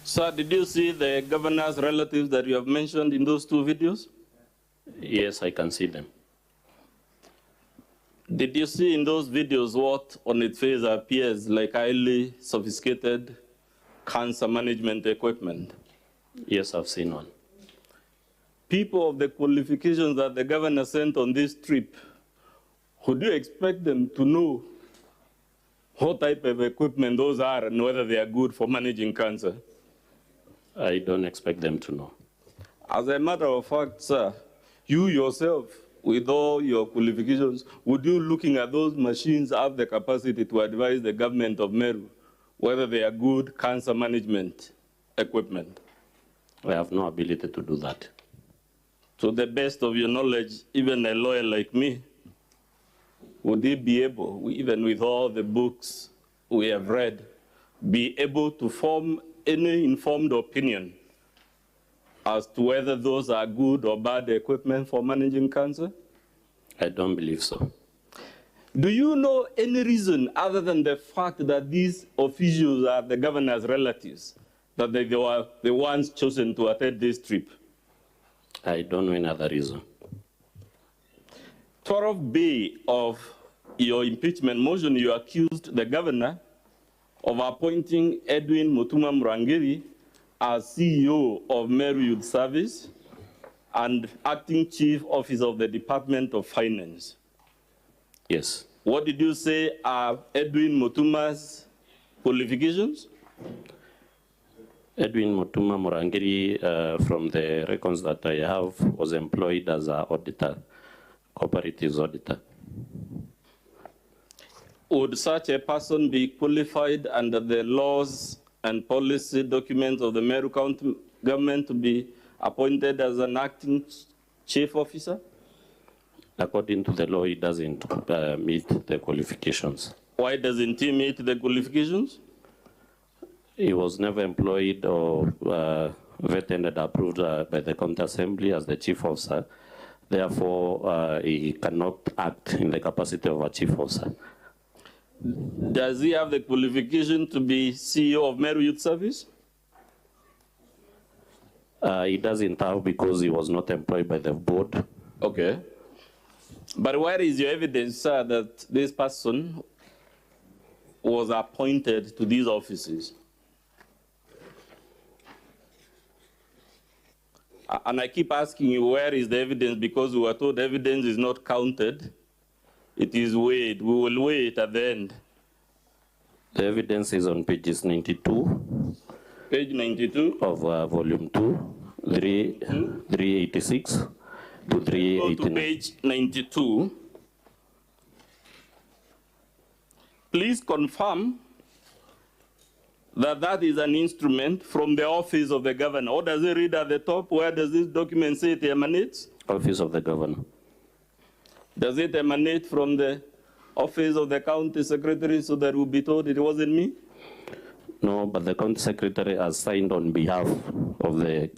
Sir, did you see the governor's relatives that you have mentioned in those 2 videos? Yes, I can see them. Did you see in those videos what on its face appears like highly sophisticated cancer management equipment? Yes, I've seen one. People of the qualifications that the governor sent on this trip, would you expect them to know what type of equipment those are and whether they are good for managing cancer? I don't expect them to know. As a matter of fact, sir, you yourself, with all your qualifications, would you, looking at those machines, have the capacity to advise the government of Meru whether they are good cancer management equipment? I have no ability to do that. To the best of your knowledge, even a lawyer like me, would he be able, even with all the books we have read, be able to form any informed opinion as to whether those are good or bad equipment for managing cancer? I don't believe so. Do you know any reason other than the fact that these officials are the governor's relatives, that they were the ones chosen to attend this trip? I don't know any other reason. 12B of your impeachment motion, you accused the governor of appointing Edwin Mutuma Murangiri as CEO of Meru Youth Service and acting chief officer of the Department of Finance. Yes. What did you say are Edwin Mutuma's qualifications? Edwin Mutuma Murangiri, from the records that I have, was employed as an auditor, cooperatives auditor. Would such a person be qualified under the laws and policy documents of the Meru County government to be appointed as an acting chief officer? According to the law, he doesn't meet the qualifications. Why doesn't he meet the qualifications? He was never employed or vetted and approved by the county assembly as the chief officer. Therefore, he cannot act in the capacity of a chief officer. Does he have the qualification to be CEO of Meru Youth Service? He doesn't have because he was not employed by the board. Okay. But where is your evidence, sir, that this person was appointed to these offices? And I keep asking you, where is the evidence? Because we were told evidence is not counted. It is weighed. We will weigh it at the end. The evidence is on pages 92. Page 92? Of volume 2, 386 to 389. Go to page 92. Please confirm that that is an instrument from the office of the governor. Or does it read at the top? Where does this document say it emanates? Office of the governor. Does it emanate from the office of the county secretary so that we'll be told it wasn't me? No, but the county secretary has signed on behalf of the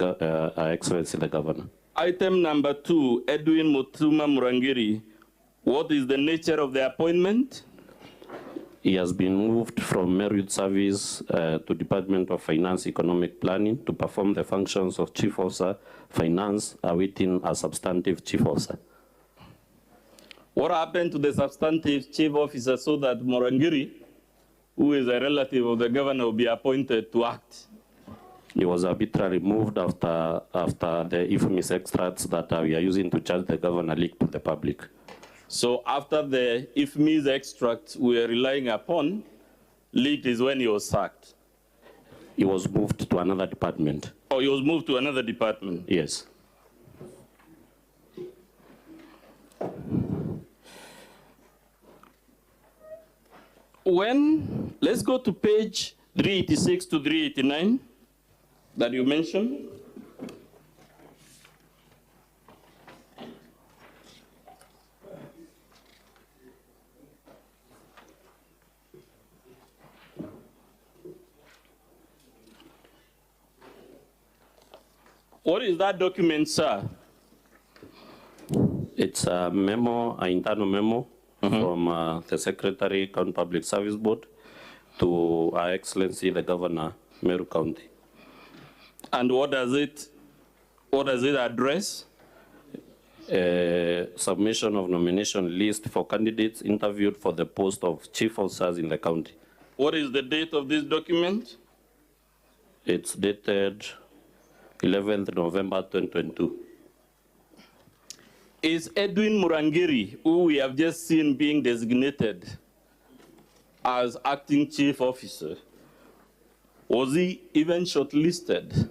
Excellency the governor. Item number 2, Edwin Mutuma Murangiri. What is the nature of the appointment? He has been moved from Meru Youth Service to Department of Finance Economic Planning to perform the functions of Chief Officer Finance, awaiting a substantive Chief Officer. What happened to the substantive Chief Officer so that Murangiri, who is a relative of the governor, will be appointed to act? He was arbitrarily moved after the infamous extracts that we are using to charge the governor leaked to the public. So after the infamous extract we are relying upon, leaked is when he was sacked? He was moved to another department. Oh, he was moved to another department? Yes. Let's go to page 386 to 389 that you mentioned. What is that document, sir? It's a memo, an internal memo from the Secretary, County Public Service Board, to Her Excellency the Governor, Meru County. And what does it address? Submission of nomination list for candidates interviewed for the post of chief officers in the county. What is the date of this document? It's dated 11th November 2022. Is Edwin Murangiri, who we have just seen being designated as acting chief officer, was he even shortlisted?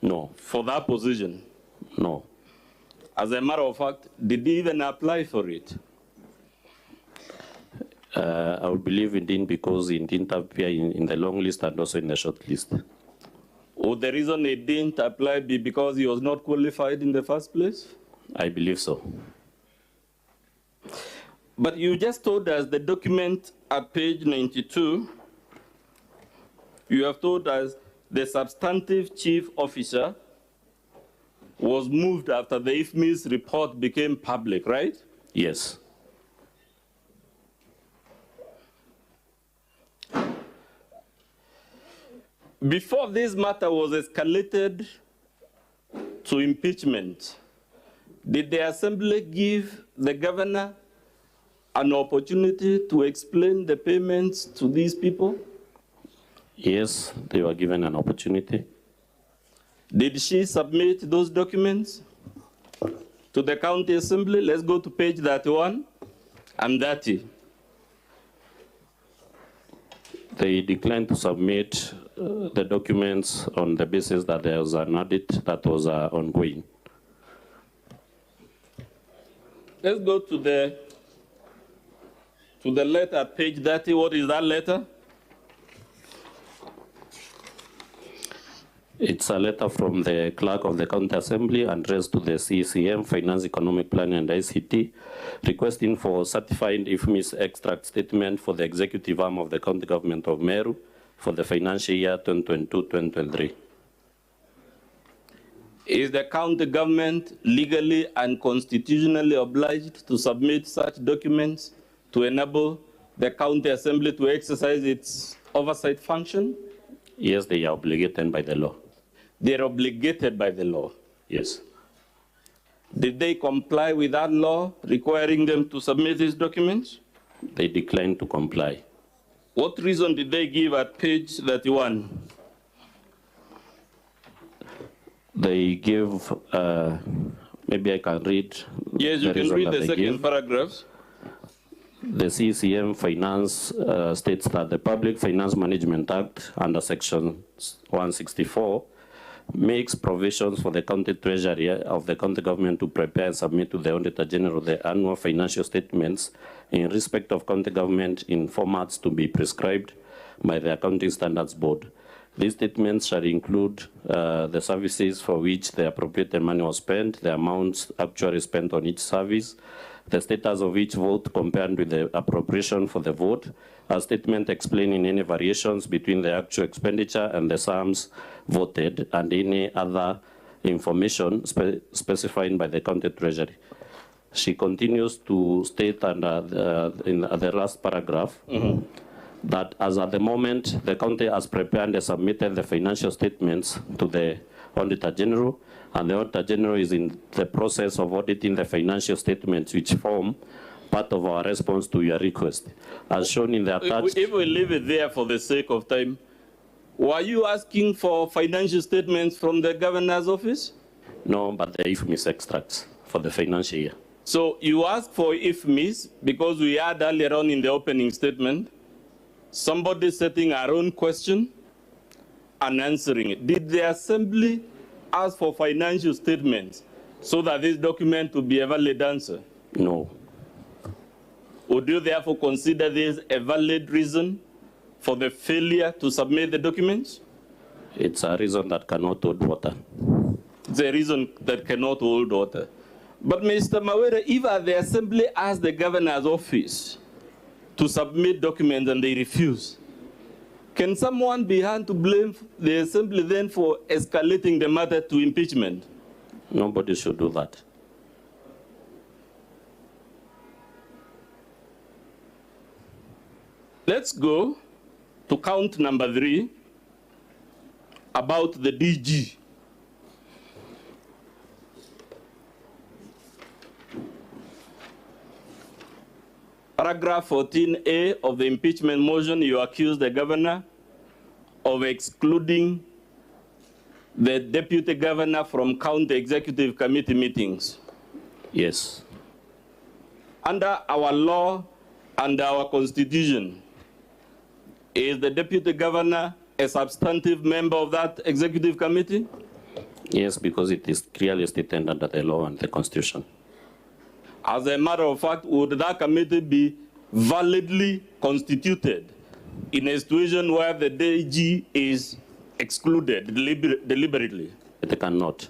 No. For that position? No. As a matter of fact, did he even apply for it? I would believe it didn't, because it didn't appear in the long list and also in the short list. Would the reason he didn't apply be because he was not qualified in the first place? I believe so. But you just told us the document at page 92, you have told us the substantive chief officer was moved after the IFMI's report became public, right? Yes. Before this matter was escalated to impeachment, did the Assembly give the governor an opportunity to explain the payments to these people? Yes, they were given an opportunity. Did she submit those documents to the County Assembly? Let's go to page 31 and 30. They declined to submit the documents on the basis that there was an audit that was ongoing. Let's go to the letter, page 30. What is that letter? It's a letter from the clerk of the county assembly addressed to the CCM, Finance, Economic Planning and ICT, requesting for certified IFMIS extract statement for the executive arm of the county government of Meru for the financial year 2022-2023. Is the county government legally and constitutionally obliged to submit such documents to enable the county assembly to exercise its oversight function? Yes, they are obligated by the law. They're obligated by the law. Yes. Did they comply with that law requiring them to submit these documents? They declined to comply. What reason did they give at page 31? They give, maybe I can read. Yes, you can read the second paragraph. The CCM Finance states that the Public Finance Management Act under Section 164 makes provisions for the county treasury of the county government to prepare and submit to the Auditor General the annual financial statements in respect of county government in formats to be prescribed by the Accounting Standards Board. These statements shall include the services for which the appropriated money was spent, the amounts actually spent on each service, the status of each vote compared with the appropriation for the vote, a statement explaining any variations between the actual expenditure and the sums voted, and any other information specified by the county treasury. She continues to state under in the last paragraph that as at the moment, the county has prepared and submitted the financial statements to the Auditor General, and the Auditor General is in the process of auditing the financial statements which form part of our response to your request. As shown in the attached... If we leave it there for the sake of time, were you asking for financial statements from the governor's office? No, but the IFMIS extracts for the financial year. So you asked for IFMIS because we had earlier on in the opening statement somebody setting our own question and answering it. Did the assembly ask for financial statements so that this document would be a valid answer? No. Would you therefore consider this a valid reason for the failure to submit the documents? It's a reason that cannot hold water. It's a reason that cannot hold water. But Mr. Mawere, if the assembly asked the governor's office to submit documents and they refuse, can someone be held to blame the assembly then for escalating the matter to impeachment? Nobody should do that. Let's go to count number 3 about the DG. Paragraph 14A of the impeachment motion, you accuse the governor of excluding the deputy governor from county executive committee meetings. Yes. Under our law and our constitution, is the deputy governor a substantive member of that executive committee? Yes, because it is clearly stated under the law and the constitution. As a matter of fact, would that committee be validly constituted in a situation where the DG is excluded deliberately? It cannot.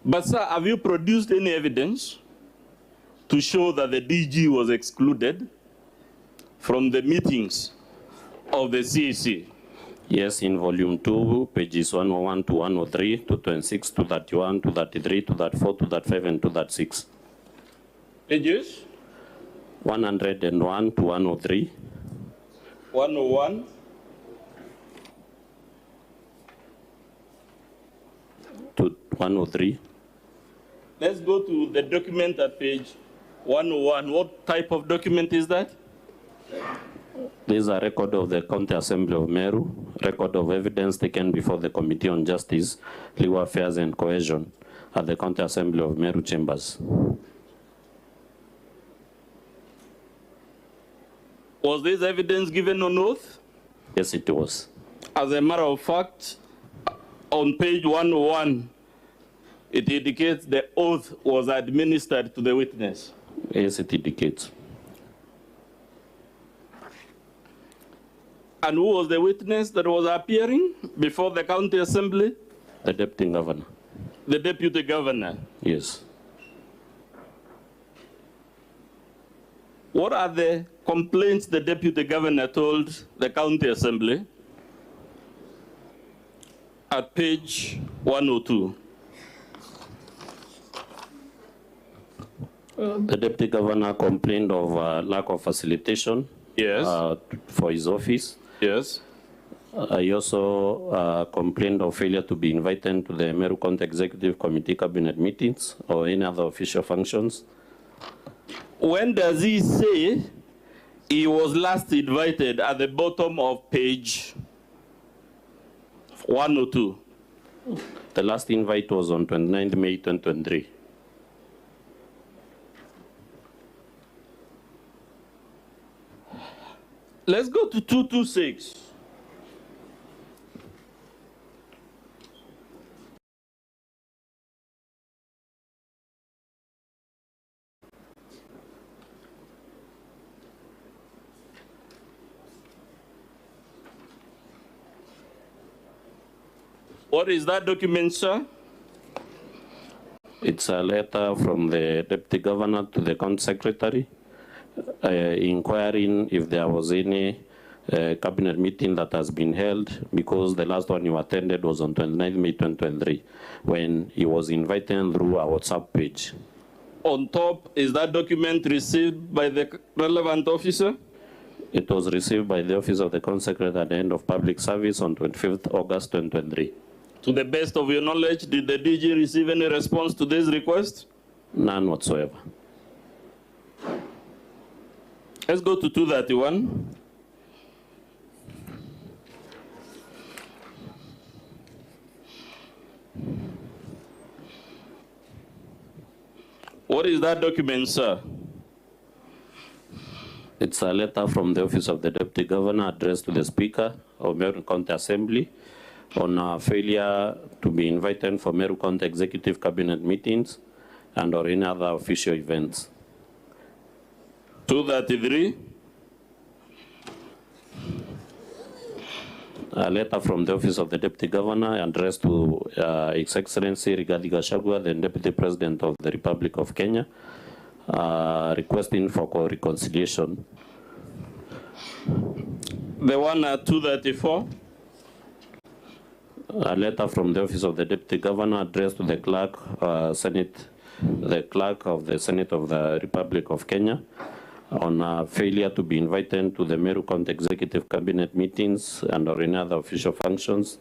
But sir, have you produced any evidence to show that the DG was excluded from the meetings of the CAC? Yes, in volume 2, pages 101 to 103, 226, 231, 233, 234, 235, and 236. Pages? 101 to 103. 101. To 103. Let's go to the document at page 101. What type of document is that? This is a record of the County Assembly of Meru, record of evidence taken before the Committee on Justice, Legal Affairs and Cohesion at the County Assembly of Meru Chambers. Was this evidence given on oath? Yes, it was. As a matter of fact, on page 101, it indicates the oath was administered to the witness. Yes, it indicates. And who was the witness that was appearing before the county assembly? The deputy governor. The deputy governor. Yes. What are the complaints the deputy governor told the county assembly? At page 102. The deputy governor complained of lack of facilitation. Yes. For his office. Yes. He also complained of failure to be invited to the Meru County Executive Committee cabinet meetings or any other official functions. When does he say he was last invited? At the bottom of page 102. The last invite was on 29th May 2023. Let's go to 226. What is that document, sir? It's a letter from the deputy governor to the county secretary inquiring if there was any cabinet meeting that has been held, because the last one you attended was on 29th May 2023 when he was invited through our WhatsApp page. On top, is that document received by the relevant officer? It was received by the office of the county secretary at the end of public service on 25th August 2023. To the best of your knowledge, did the DG receive any response to this request? None whatsoever. Let's go to 231. What is that document, sir? It's a letter from the office of the deputy governor addressed to the speaker of Meru County Assembly on failure to be invited for Meru County executive cabinet meetings and or any other official events. 233. A letter from the office of the deputy governor addressed to His Excellency Rigathi Gachagua, the Deputy President of the Republic of Kenya, requesting for reconciliation. The one at 234. A letter from the office of the deputy governor addressed to the clerk, the clerk of the Senate of the Republic of Kenya, on failure to be invited to the Meru County Executive Cabinet meetings and or any other official functions,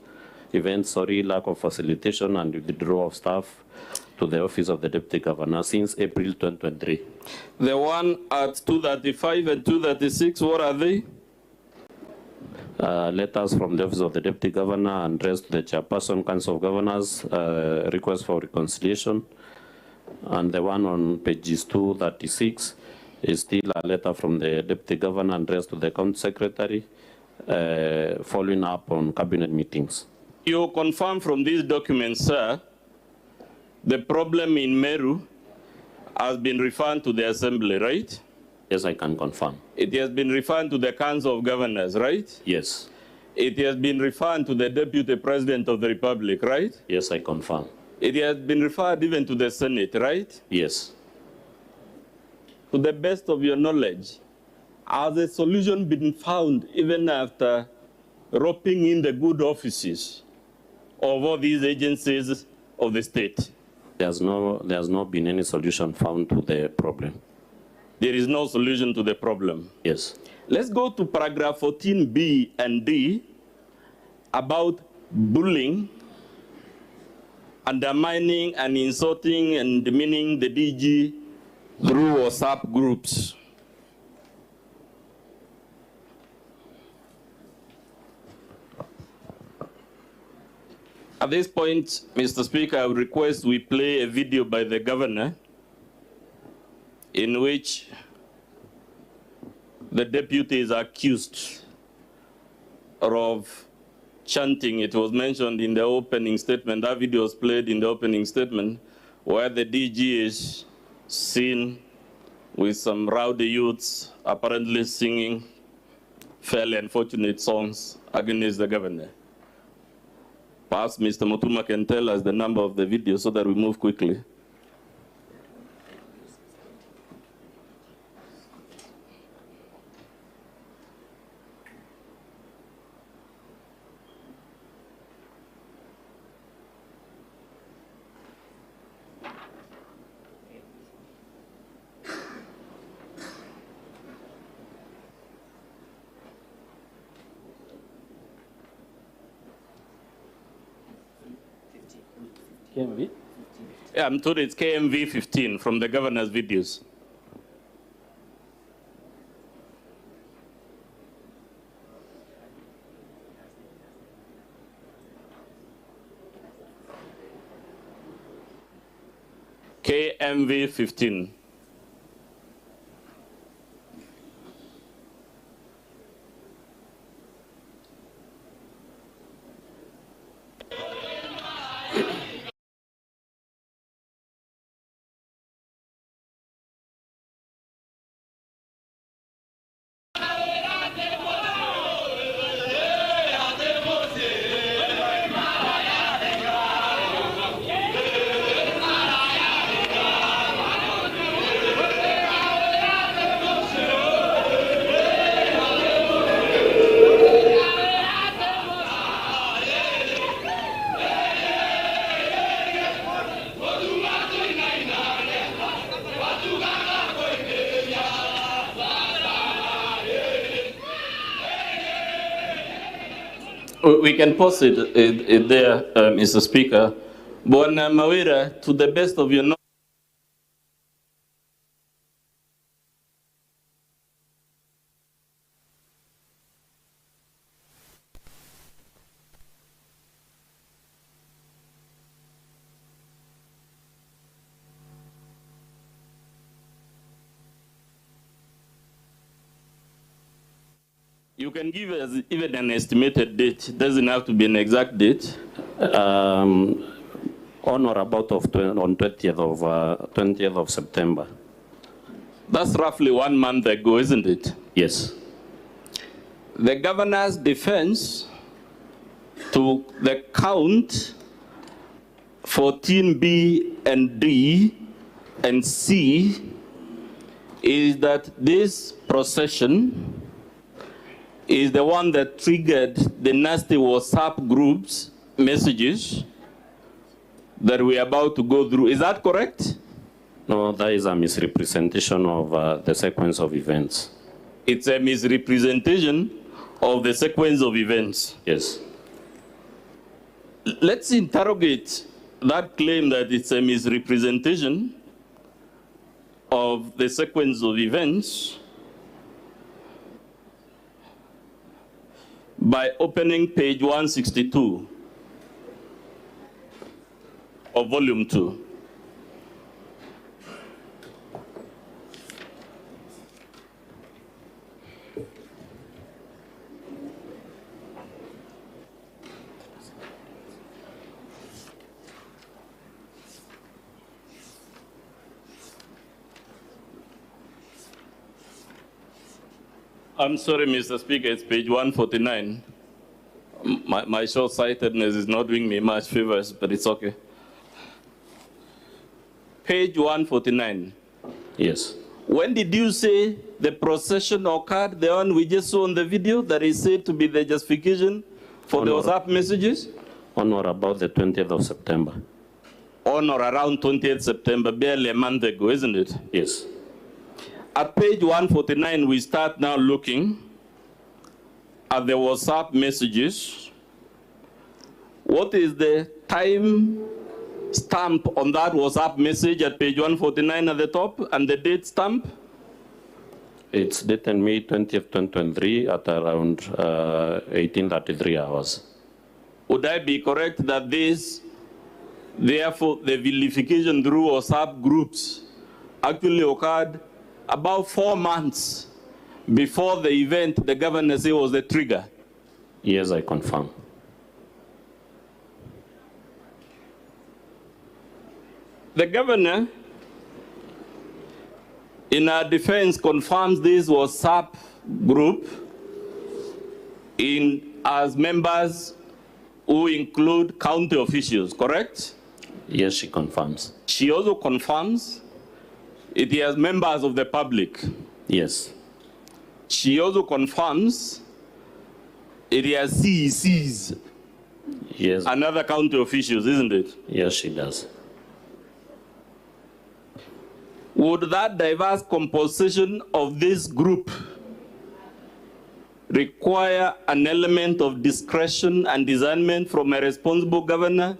events, lack of facilitation and withdrawal of staff to the office of the Deputy Governor since April 2023. The one at 235 and 236, what are they? Letters from the office of the Deputy Governor addressed to the Chairperson, Council of Governors, request for reconciliation. And the one on pages 236 is still a letter from the Deputy Governor addressed to the County Secretary, following up on cabinet meetings. You confirm from these documents, sir, the problem in Meru has been referred to the Assembly, right? Yes, I can confirm. It has been referred to the Council of Governors, right? Yes. It has been referred to the Deputy President of the Republic, right? Yes, I confirm. It has been referred even to the Senate, right? Yes. To the best of your knowledge, has a solution been found even after roping in the good offices of all these agencies of the state? There's not been any solution found to the problem. There is no solution to the problem. Yes. Let's go to paragraph 14B and D about bullying, undermining and insulting and demeaning the DG through WhatsApp groups. At this point, Mr. Speaker, I would request we play a video by the governor in which the deputy is accused of chanting. It was mentioned in the opening statement. That video was played in the opening statement where the DG is seen with some rowdy youths apparently singing fairly unfortunate songs against the governor. Perhaps Mr. Mutuma can tell us the number of the video so that we move quickly. KMV? Yeah, I'm told it's KMV 15 from the governor's videos. KMV 15. We can pause it there, Mr. Speaker. Bwana Mawira, to the best of your knowledge, you can give us even an estimated date. It doesn't have to be an exact date. On or about on 20th of September. That's roughly 1 month ago, isn't it? Yes. The governor's defense to the count 14B and D and C is that this procession is the one that triggered the nasty WhatsApp groups messages that we're about to go through. Is that correct? No, that is a misrepresentation of the sequence of events. It's a misrepresentation of the sequence of events. Yes. Let's interrogate that claim that it's a misrepresentation of the sequence of events by opening page 162 of volume 2. I'm sorry, Mr. Speaker, it's page 149. My short-sightedness is not doing me much favors, but it's okay. Page 149. Yes. When did you say the procession occurred, the one we just saw on the video that is said to be the justification for the WhatsApp messages? On or about the 20th of September. On or around 20th September, barely a month ago, isn't it? Yes. At page 149, we start now looking at the WhatsApp messages. What is the time stamp on that WhatsApp message at page 149 at the top, and the date stamp? It's dated May 20th, 2023 at around 18:33 hours. Would I be correct that this, therefore, the vilification through WhatsApp groups actually occurred about 4 months before the event the governor said was the trigger? Yes, I confirm. The governor, in her defense, confirms this was SAP group as members who include county officials, correct? Yes, she confirms. She also confirms it has members of the public. Yes. She also confirms it has CECs. Yes. And other county officials, isn't it? Yes, she does. Would that diverse composition of this group require an element of discretion and discernment from a responsible governor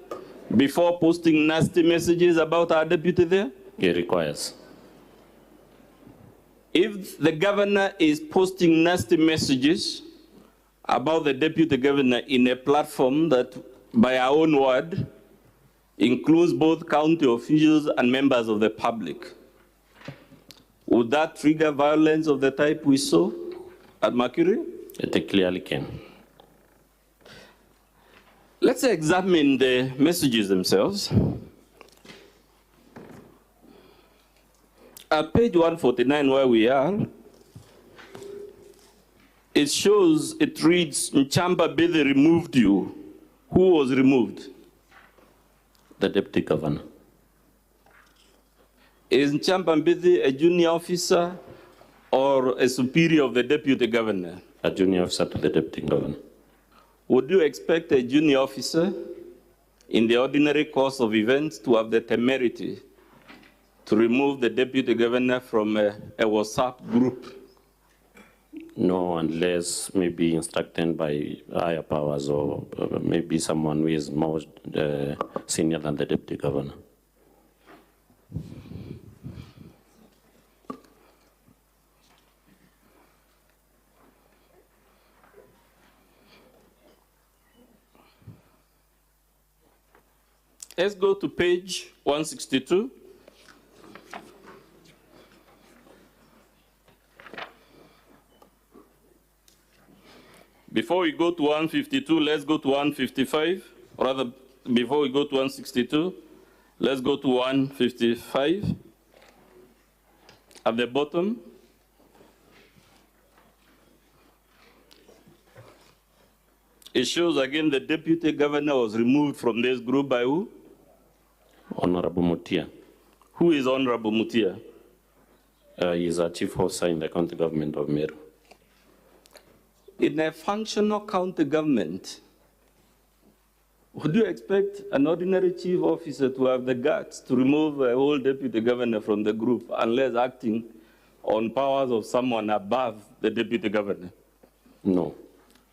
before posting nasty messages about our deputy there? It requires. If the governor is posting nasty messages about the deputy governor in a platform that, by our own word, includes both county officials and members of the public, would that trigger violence of the type we saw at Mercury? It clearly can. Let's examine the messages themselves. At page 149 where we are, it shows, it reads, Nchamba Bidhi removed you. Who was removed? The deputy governor. Is Nchamba Bidhi a junior officer or a superior of the deputy governor? A junior officer to the deputy governor. Would you expect a junior officer in the ordinary course of events to have the temerity to remove the deputy governor from a WhatsApp group? No, unless maybe instructed by higher powers or maybe someone who is more senior than the deputy governor. Let's go to page 162. Before we go to 152, let's go to 155. Or rather, before we go to 162, let's go to 155. At the bottom, it shows again the deputy governor was removed from this group by who? Honorable Mutia. Who is Honorable Mutia? He is a chief officer in the county government of Meru. In a functional county government, would you expect an ordinary chief officer to have the guts to remove a whole deputy governor from the group unless acting on powers of someone above the deputy governor? No.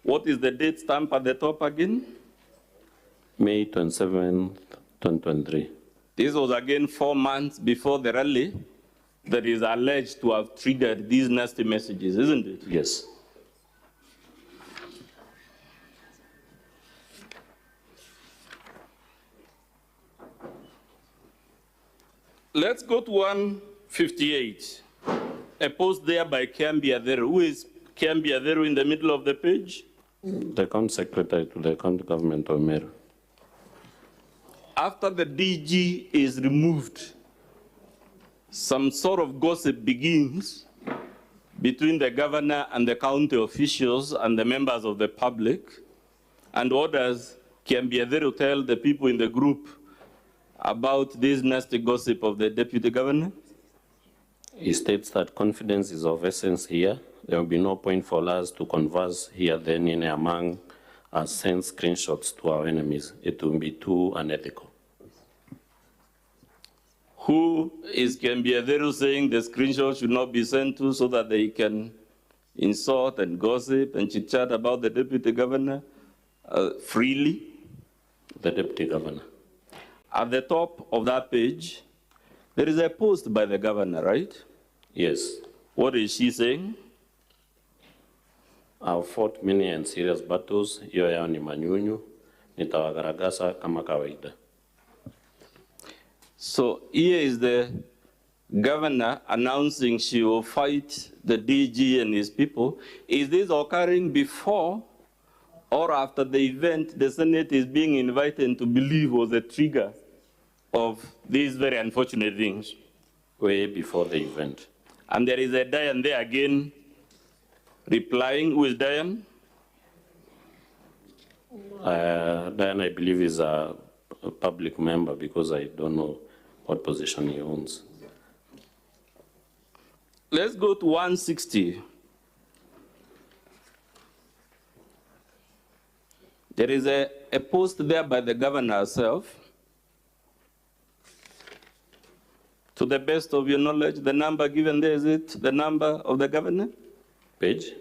What is the date stamp at the top again? May 27th, 2023. This was again 4 months before the rally that is alleged to have triggered these nasty messages, isn't it? Yes. Let's go to 158. A post there by Kiambi Adheru. Who is Kiambi Adheru in the middle of the page? The county secretary to the county government of Meru. After the DG is removed, some sort of gossip begins between the governor and the county officials and the members of the public. And what does Kiambi Adheru tell the people in the group about this nasty gossip of the deputy governor? He states that confidence is of essence here. There will be no point for us to converse here then in among us, send screenshots to our enemies. It will be too unethical. Who is Kiambi Adheru saying the screenshots should not be sent to so that they can insult and gossip and chit-chat about the deputy governor freely? The deputy governor. At the top of that page, there is a post by the governor, right? Yes. What is she saying? I've fought many and serious battles. Hiyo yao ni manyunyu. Nitawagaragaza kama kawaida. So here is the governor announcing she will fight the DG and his people. Is this occurring before or after the event the Senate is being invited to believe was a trigger of these very unfortunate things? Way before the event. And there is a Diane there again replying. Who is Diane? Diane, I believe, is a public member because I don't know what position he owns. Let's go to 160. There is a post there by the governor herself. To the best of your knowledge, the number given there, is it the number of the governor? Page?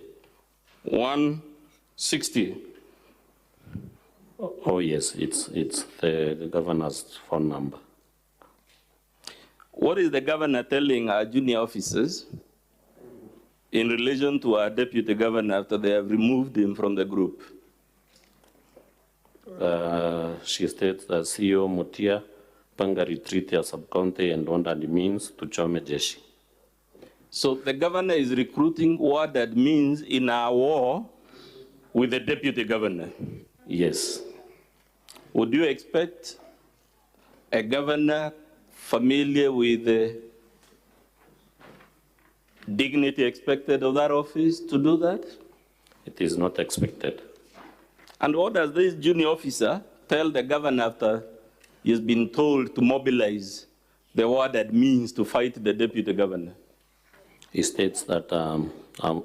160. Oh yes, it's the governor's phone number. What is the governor telling our junior officers in relation to our deputy governor after they have removed him from the group? She states that CEO Mutia panga retreat ya sub-county and under the means to chome jeshi. So the governor is recruiting what that means in our war with the deputy governor. Yes. Would you expect a governor familiar with the dignity expected of that office to do that? It is not expected. And what does this junior officer tell the governor after he's been told to mobilize the what that means to fight the deputy governor? He states that I'm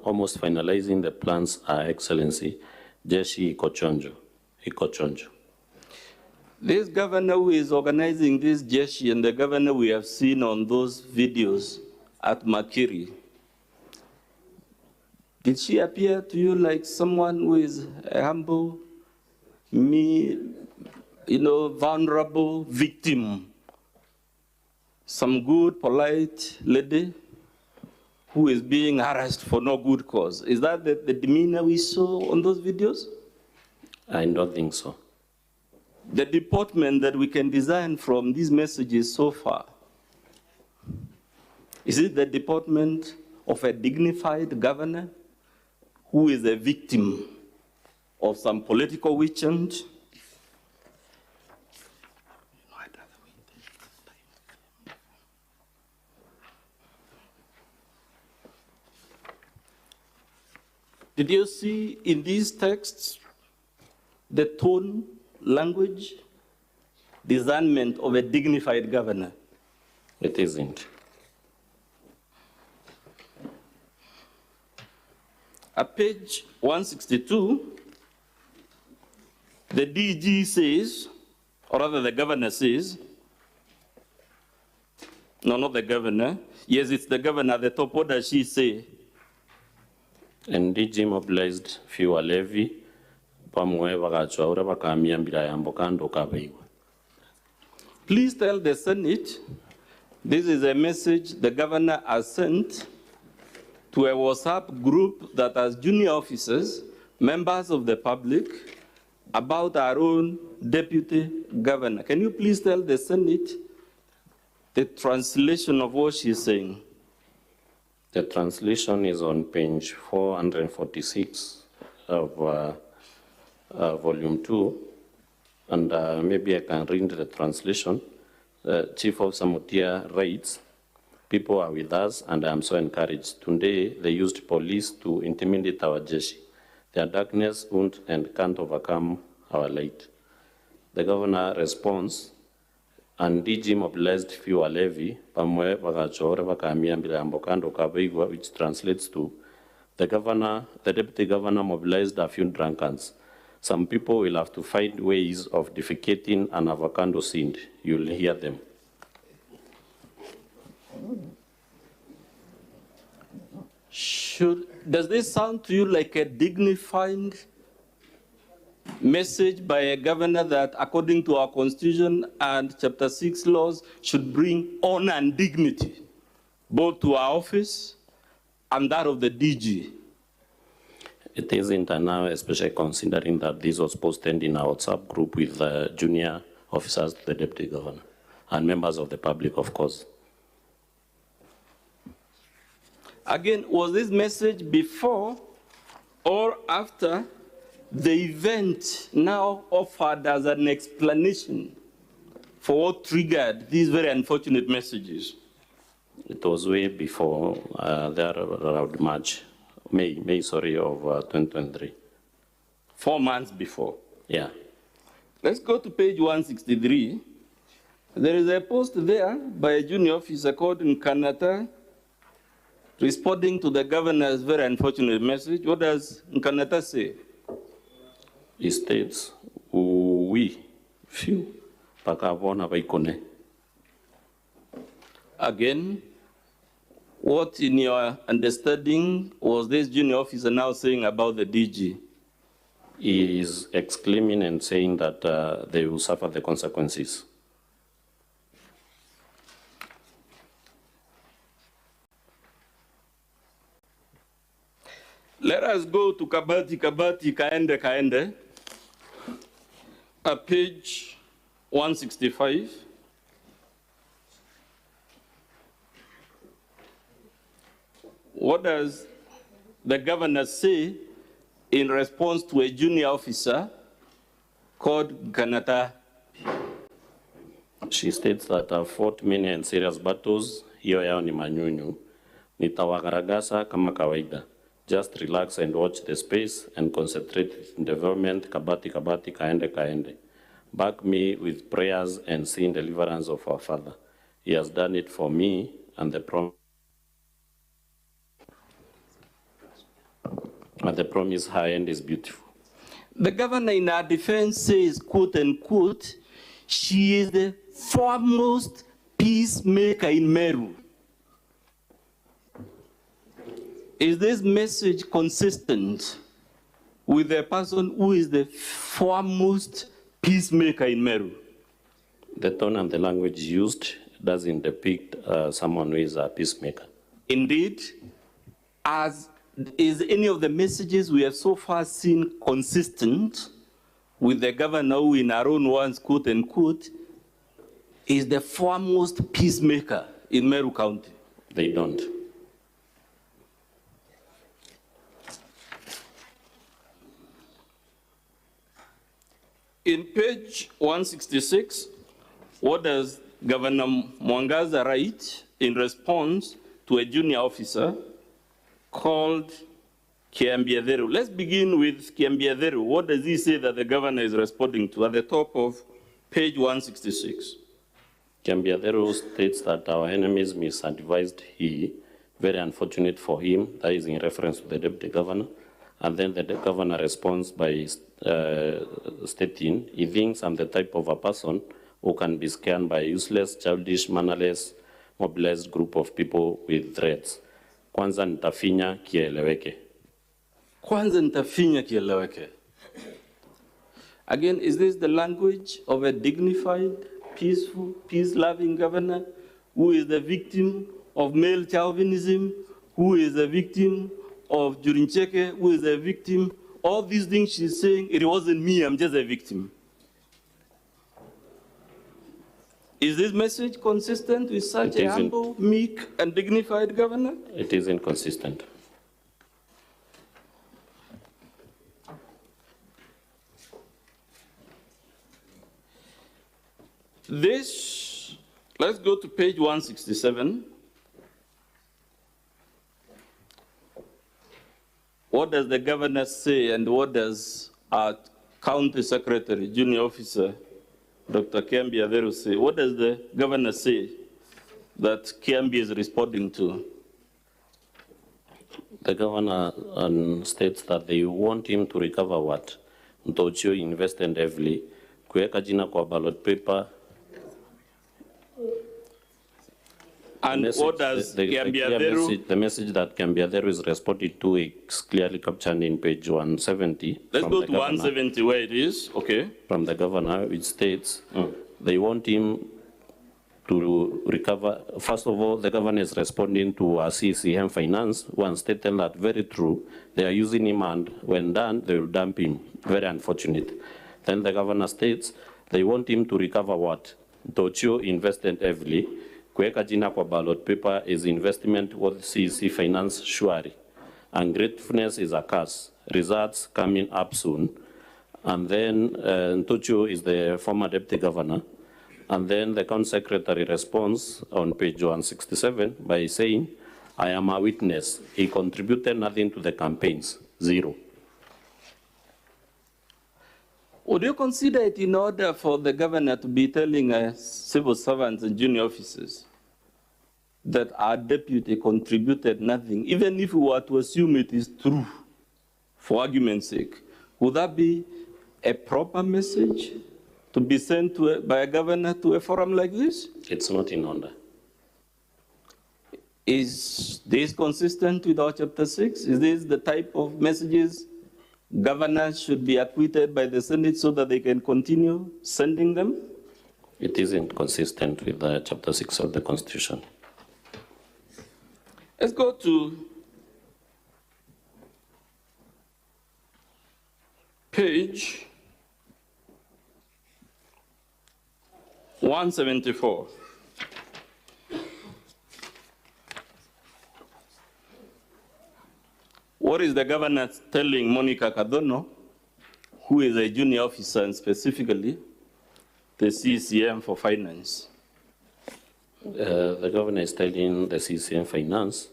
almost finalizing the plans, Excellency, Jeshi Ikochonjo. This governor who is organizing this Jeshi and the governor we have seen on those videos at Makiri, did she appear to you like someone who is a humble, vulnerable victim? Some good, polite lady who is being harassed for no good cause. Is that the demeanor we saw on those videos? I don't think so. The deportment that we can design from these messages so far, is it the deportment of a dignified governor who is a victim of some political witch hunt? Did you see in these texts the tone, language, discernment of a dignified governor? It isn't. At page 162, the DG says, or rather the governor says, no, not the governor. Yes, it's the governor at the top. What does she say? And DG mobilized fewer levy. Please tell the Senate this is a message the governor has sent to a WhatsApp group that has junior officers, members of the public, about our own deputy governor. Can you please tell the Senate the translation of what she's saying? The translation is on page 446 of volume 2, and maybe I can read the translation. Chief of Samutia writes, "People are with us, and I am so encouraged. Today, they used police to intimidate our Jeshi. Their darkness won't and can't overcome our light." The governor responds, and DG mobilized fewer levy, which translates to, the deputy governor mobilized a few drunkards. Some people will have to find ways of defecating an avocado seed. You'll hear them. Does this sound to you like a dignified message by a governor that, according to our Constitution and Chapter 6 laws, should bring honor and dignity, both to our office and that of the DG? It isn't now, especially considering that this was posted in our WhatsApp group with junior officers to the deputy governor and members of the public, of course. Again, was this message before or after the event now offered as an explanation for what triggered these very unfortunate messages? It was way before there around May of 2023. 4 months before. Yeah. Let's go to page 163. There is a post there by a junior officer called Nkanata responding to the governor's very unfortunate message. What does Nkanata say? He states, we few pakavona vaikone. Again, what in your understanding was this junior officer now saying about the DG? He is exclaiming and saying that they will suffer the consequences. Let us go to Kabati, Kaende, at page 165. What does the governor say in response to a junior officer called Ganata? She states that I've fought many and serious battles, hiyo yao ni manyunyu, nitawagaragasa kama kawaida. Just relax and watch the space and concentrate in development, kabati, kaende. Back me with prayers and seeing deliverance of our Father. He has done it for me, and the promise high end is beautiful. The governor in her defense says, quote unquote, she is the foremost peacemaker in Meru. Is this message consistent with the person who is the foremost peacemaker in Meru? The tone and the language used doesn't depict someone who is a peacemaker. Indeed, is any of the messages we have so far seen consistent with the governor who, in our own words, quote unquote, is the foremost peacemaker in Meru County? They don't. In page 166, what does Governor Mwangaza write in response to a junior officer called Kiambiatheru? Let's begin with Kiambiatheru. What does he say that the governor is responding to at the top of page 166? Kiambiatheru states that our enemies misadvised he, very unfortunate for him, that is in reference to the deputy governor. And then the governor responds by stating, he thinks I'm the type of a person who can be scanned by a useless, childish, mannerless, mobilized group of people with threats. Kwanza nitafinya kieleweke. Kwanza nitafinya kieleweke. Again, is this the language of a dignified, peaceful, peace-loving governor who is the victim of male chauvinism, who is a victim of Jurincheke, who is a victim? All these things she's saying, it wasn't me, I'm just a victim. Is this message consistent with such a humble, meek, and dignified governor? It is inconsistent. Let's go to page 167. What does the governor say, and what does our county secretary, junior officer, Dr. Kiambiatheru say? What does the governor say that Kiambi is responding to? The governor states that they want him to recover what? Ntochio invested heavily, kuweka jina kwa ballot paper. And what does Kiambiatheru? The message that Kiambiatheru is responding to is clearly captured in page 170. Let's go to 170 where it is, okay. From the governor, which states they want him to recover. First of all, the governor is responding to CCM Finance, one stated that very true, they are using him and when done, they will dump him. Very unfortunate. Then the governor states they want him to recover what? Tochio invested heavily. Kuweka jina kwa ballot paper is investment with CEC Finance Shwari. And gratefulness is a curse. Results coming up soon. And then Ntochio is the former deputy governor. And then the County Secretary responds on page 167 by saying, I am a witness. He contributed nothing to the campaigns, zero. Would you consider it in order for the governor to be telling civil servants and junior officers that our deputy contributed nothing, even if we were to assume it is true, for argument's sake, would that be a proper message to be sent to by a governor to a forum like this? It's not in order. Is this consistent with our chapter 6? Is this the type of messages governors should be acquitted by the Senate so that they can continue sending them? It isn't consistent with chapter 6 of the Constitution. Let's go to page 174. What is the governor telling Monica Kadono, who is a junior officer and specifically the CCM for finance? The governor is telling the CCM finance,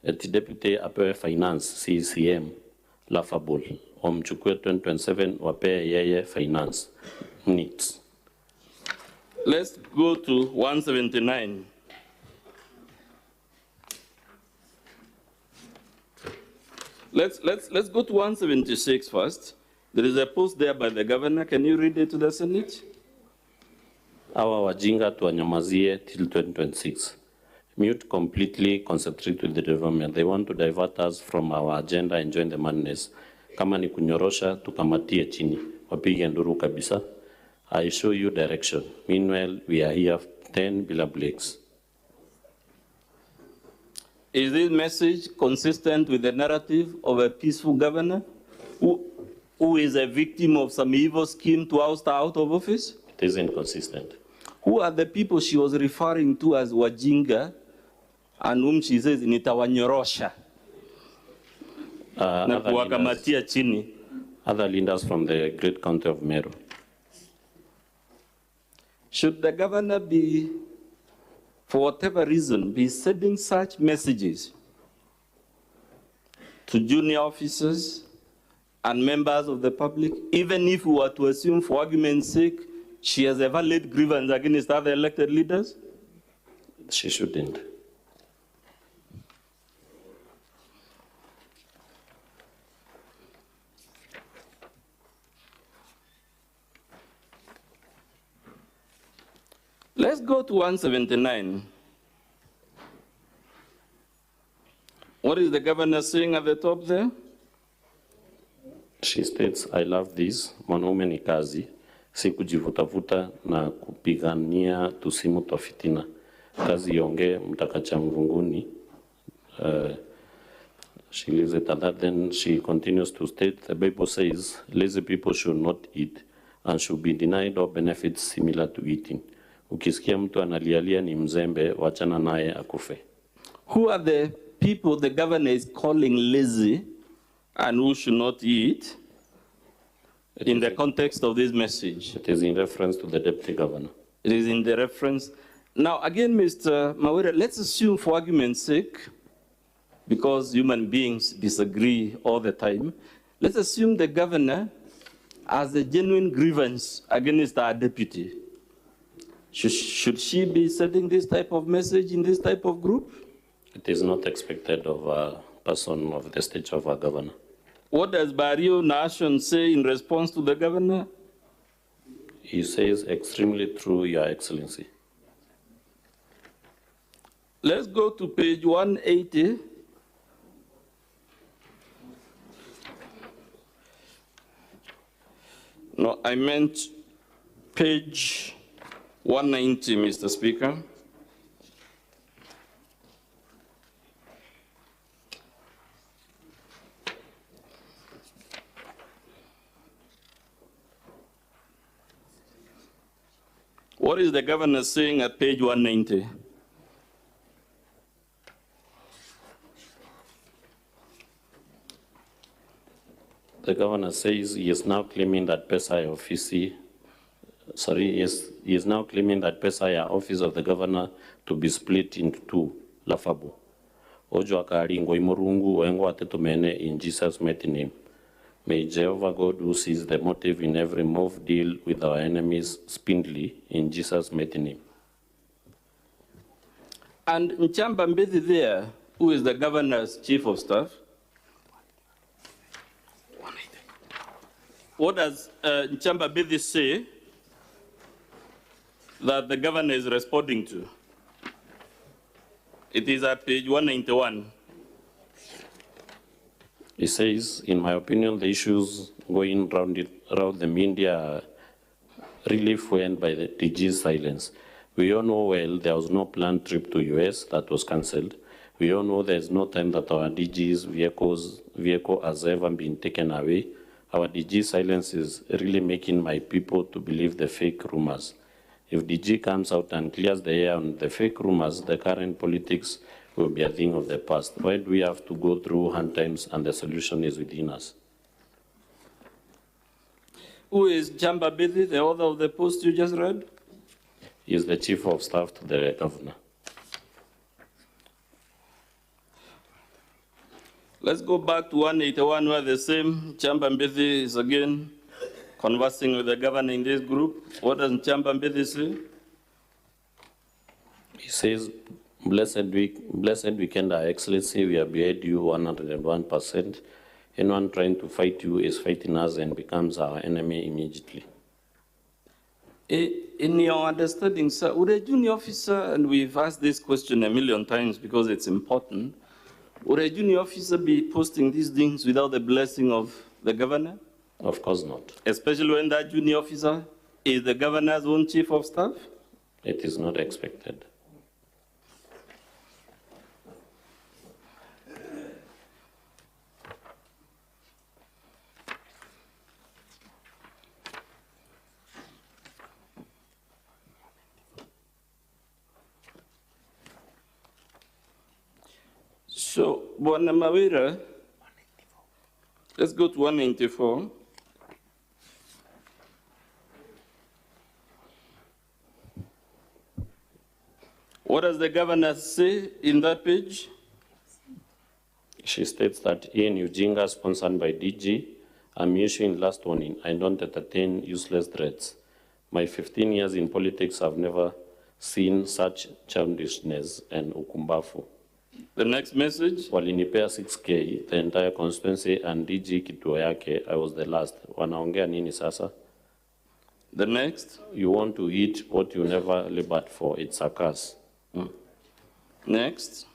the deputy apewe finance CCM laughable. Omchukue 2027 wape yeye finance needs. Let's go to 179. Let's go to 176 first. There is a post there by the governor. Can you read it to the Senate? Awa wajinga tuwanyamazie till 2026. Mute completely, concentrate with the development. They want to divert us from our agenda and join the madness. Kama ni kunyorosha, tukamatie chini. Wapige nduru kabisa. I show you direction. Meanwhile, we are here 10 bila breaks. Is this message consistent with the narrative of a peaceful governor who is a victim of some evil scheme to oust her out of office? It is inconsistent. Who are the people she was referring to as wajinga and whom she says nitawanyorosha na kuwakamatia chini? Other leaders from the great county of Meru. Should the governor be, for whatever reason, be sending such messages to junior officers and members of the public, even if we were to assume, for argument's sake, she has a valid grievance against other elected leaders? She shouldn't. Let's go to 179. What is the governor saying at the top there? She states, I love this, mwanaume ni kazi, si kujivutavuta na kupigania tusimu tofitina. Kazi yonge mtakacha mvunguni. She leaves it at that. Then she continues to state, the Bible says, lazy people should not eat and should be denied all benefits similar to eating. Ukisikia mtu analialia ni mzembe, wachana naye akufe. Who are the people the governor is calling lazy and who should not eat in the context of this message? It is in reference to the deputy governor. It is in the reference. Now, again, Mr. Mawira, let's assume for argument's sake, because human beings disagree all the time, let's assume the governor has a genuine grievance against our deputy. Should she be sending this type of message in this type of group? It is not expected of a person of the stature of a governor. What does Barrio Nation say in response to the governor? He says, extremely true, Your Excellency. Let's go to page 180. No, I meant page 190, Mr. Speaker. What is the governor saying at page 190? The governor says he is now claiming that Pesa Ofisi Sorry, yes, he is now claiming that Pesaya, office of the governor, to be split into two, Lafabu. Ojo akari ngoi murungu wengo atetumene in Jesus' mighty name. May Jehovah God, who sees the motive in every move, deal with our enemies speedily in Jesus' mighty name. And Nchamba Mbezi there, who is the governor's chief of staff, what does Nchamba Mbezi say that the governor is responding to? It is at page 191. He says, in my opinion, the issues going around the media are really fueled by the DG's silence. We all know well there was no planned trip to US that was cancelled. We all know there's no time that our DG's vehicle has ever been taken away. Our DG silence is really making my people to believe the fake rumors. If DG comes out and clears the air on the fake rumors, the current politics will be a thing of the past. Why do we have to go through hard times and the solution is within us? Who is Chamba Mbezi, the author of the post you just read? He is the chief of staff to the governor. Let's go back to 181, where the same Chamba Mbezi is again conversing with the governor in this group. What does Chamba Mbezi say? He says, Blessed weekend, Our Excellency, we have beheaded you 101%. Anyone trying to fight you is fighting us and becomes our enemy immediately. In your understanding, sir, would a junior officer, and we've asked this question a million times because it's important, would a junior officer be posting these things without the blessing of the governor? Of course not. Especially when that junior officer is the governor's own chief of staff? It is not expected. So, Bwana Mawira, let's go to 194. What does the governor say in that page? She states that Ian Ujinga, sponsored by DG, I'm issuing last warning. I don't entertain useless threats. My 15 years in politics have never seen such childishness and ukumbafu. The next message. Walinipea 6K, the entire constituency, and DG kituo yake, I was the last. Wanaongea nini sasa? The next. You want to eat what you never labored for. It's a curse. Next.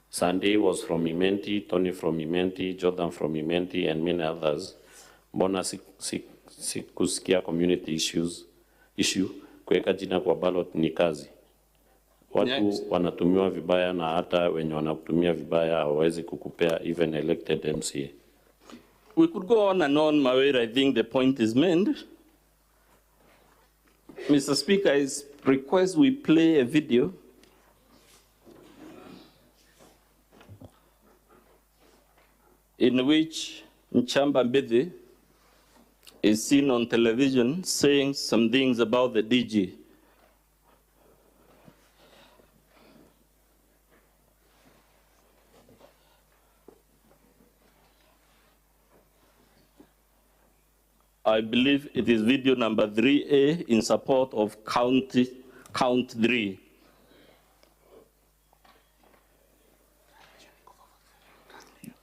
Sunday was from Imenti, Tony from Imenti, Jordan from Imenti, and many others. Mbona sikusikia community issue, kuweka jina kwa ballot ni kazi. Watu wanatumiwa vibaya na hata wenye wanakutumia vibaya hawawezi kukupea even elected MCA. We could go on and on, Mawira. I think the point is made. Mr. Speaker, I request we play a video in which Nchamba Mbezi is seen on television saying some things about the DG. I believe it is video number 3A in support of count 3.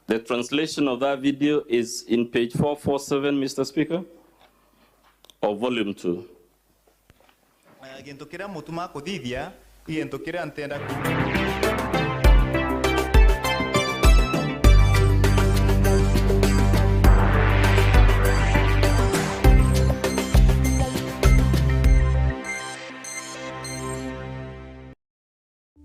The translation of that video is in page 447, Mr. Speaker, or volume 2.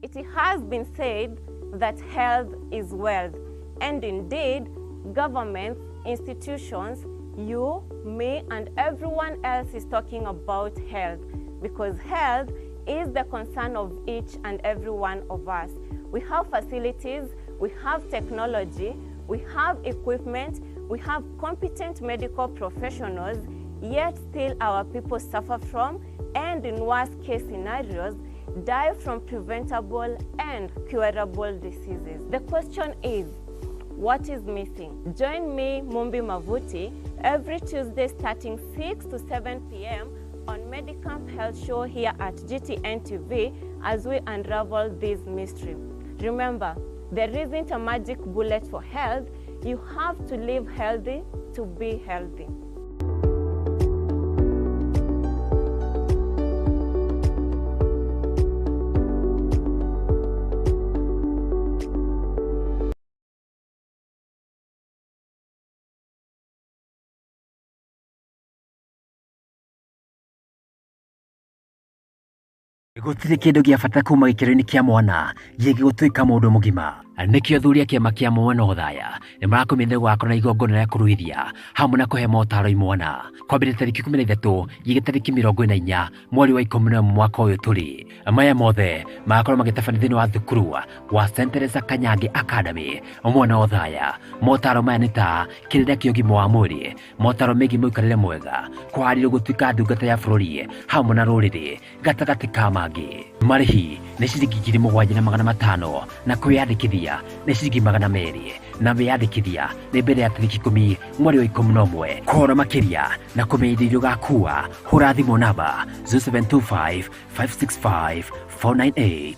It has been said that health is wealth, and indeed, governments, institutions, you, me, and everyone else is talking about health, because health is the concern of each and every one of us. We have facilities, we have technology, we have equipment, we have competent medical professionals, yet still our people suffer from and in worst case scenarios, die from preventable and curable diseases. The question is, what is missing? Join me, Mumbi Mavuti, every Tuesday starting 6 to 7 p.m. on Medicamp Health Show here at GTN TV as we unravel this mystery. Remember, there isn't a magic bullet for health. You have to live healthy to be healthy. Gũtirĩ kĩndũ gĩa bata kuma gĩkĩro-inĩ kĩa mwana gĩgũtuĩka mũndũ mũgima. Nĩkĩo athuri a kĩama kĩa mwena ũthaya nĩmarakumĩrĩra gũgakorwo na igongona rĩa kũruithia hamwe na kũhe motaro imwana kwambĩrĩria tarĩki 13 nginya tarĩki 24 mweri wa 11 mwaka ũyũ tũrĩ. Maya mothe magakorwo magĩtabania thĩinĩ wa thukuru wa St. Teresa Kanyange Academy mwena ũthaya. Motaro maya nĩ ta kĩrĩra kĩa ũgima wa mwĩrĩ, motaro megiĩ mũikarĩre mwega, kũharĩrĩrio gũtuĩka ndungata ya bũrũri hamwe na rũrĩrĩ gatagatĩ ka mangĩ. Marĩhi nĩ ciringi 7,500 na kwĩyandĩkithia nĩ ciringi 200 na wĩyandĩkithia nĩ mbere ya tarĩki 10 mweri wa 11. Kũhoro makĩria na kũmenyithia iria ũgakua hũra thimũ namba 0725 565 498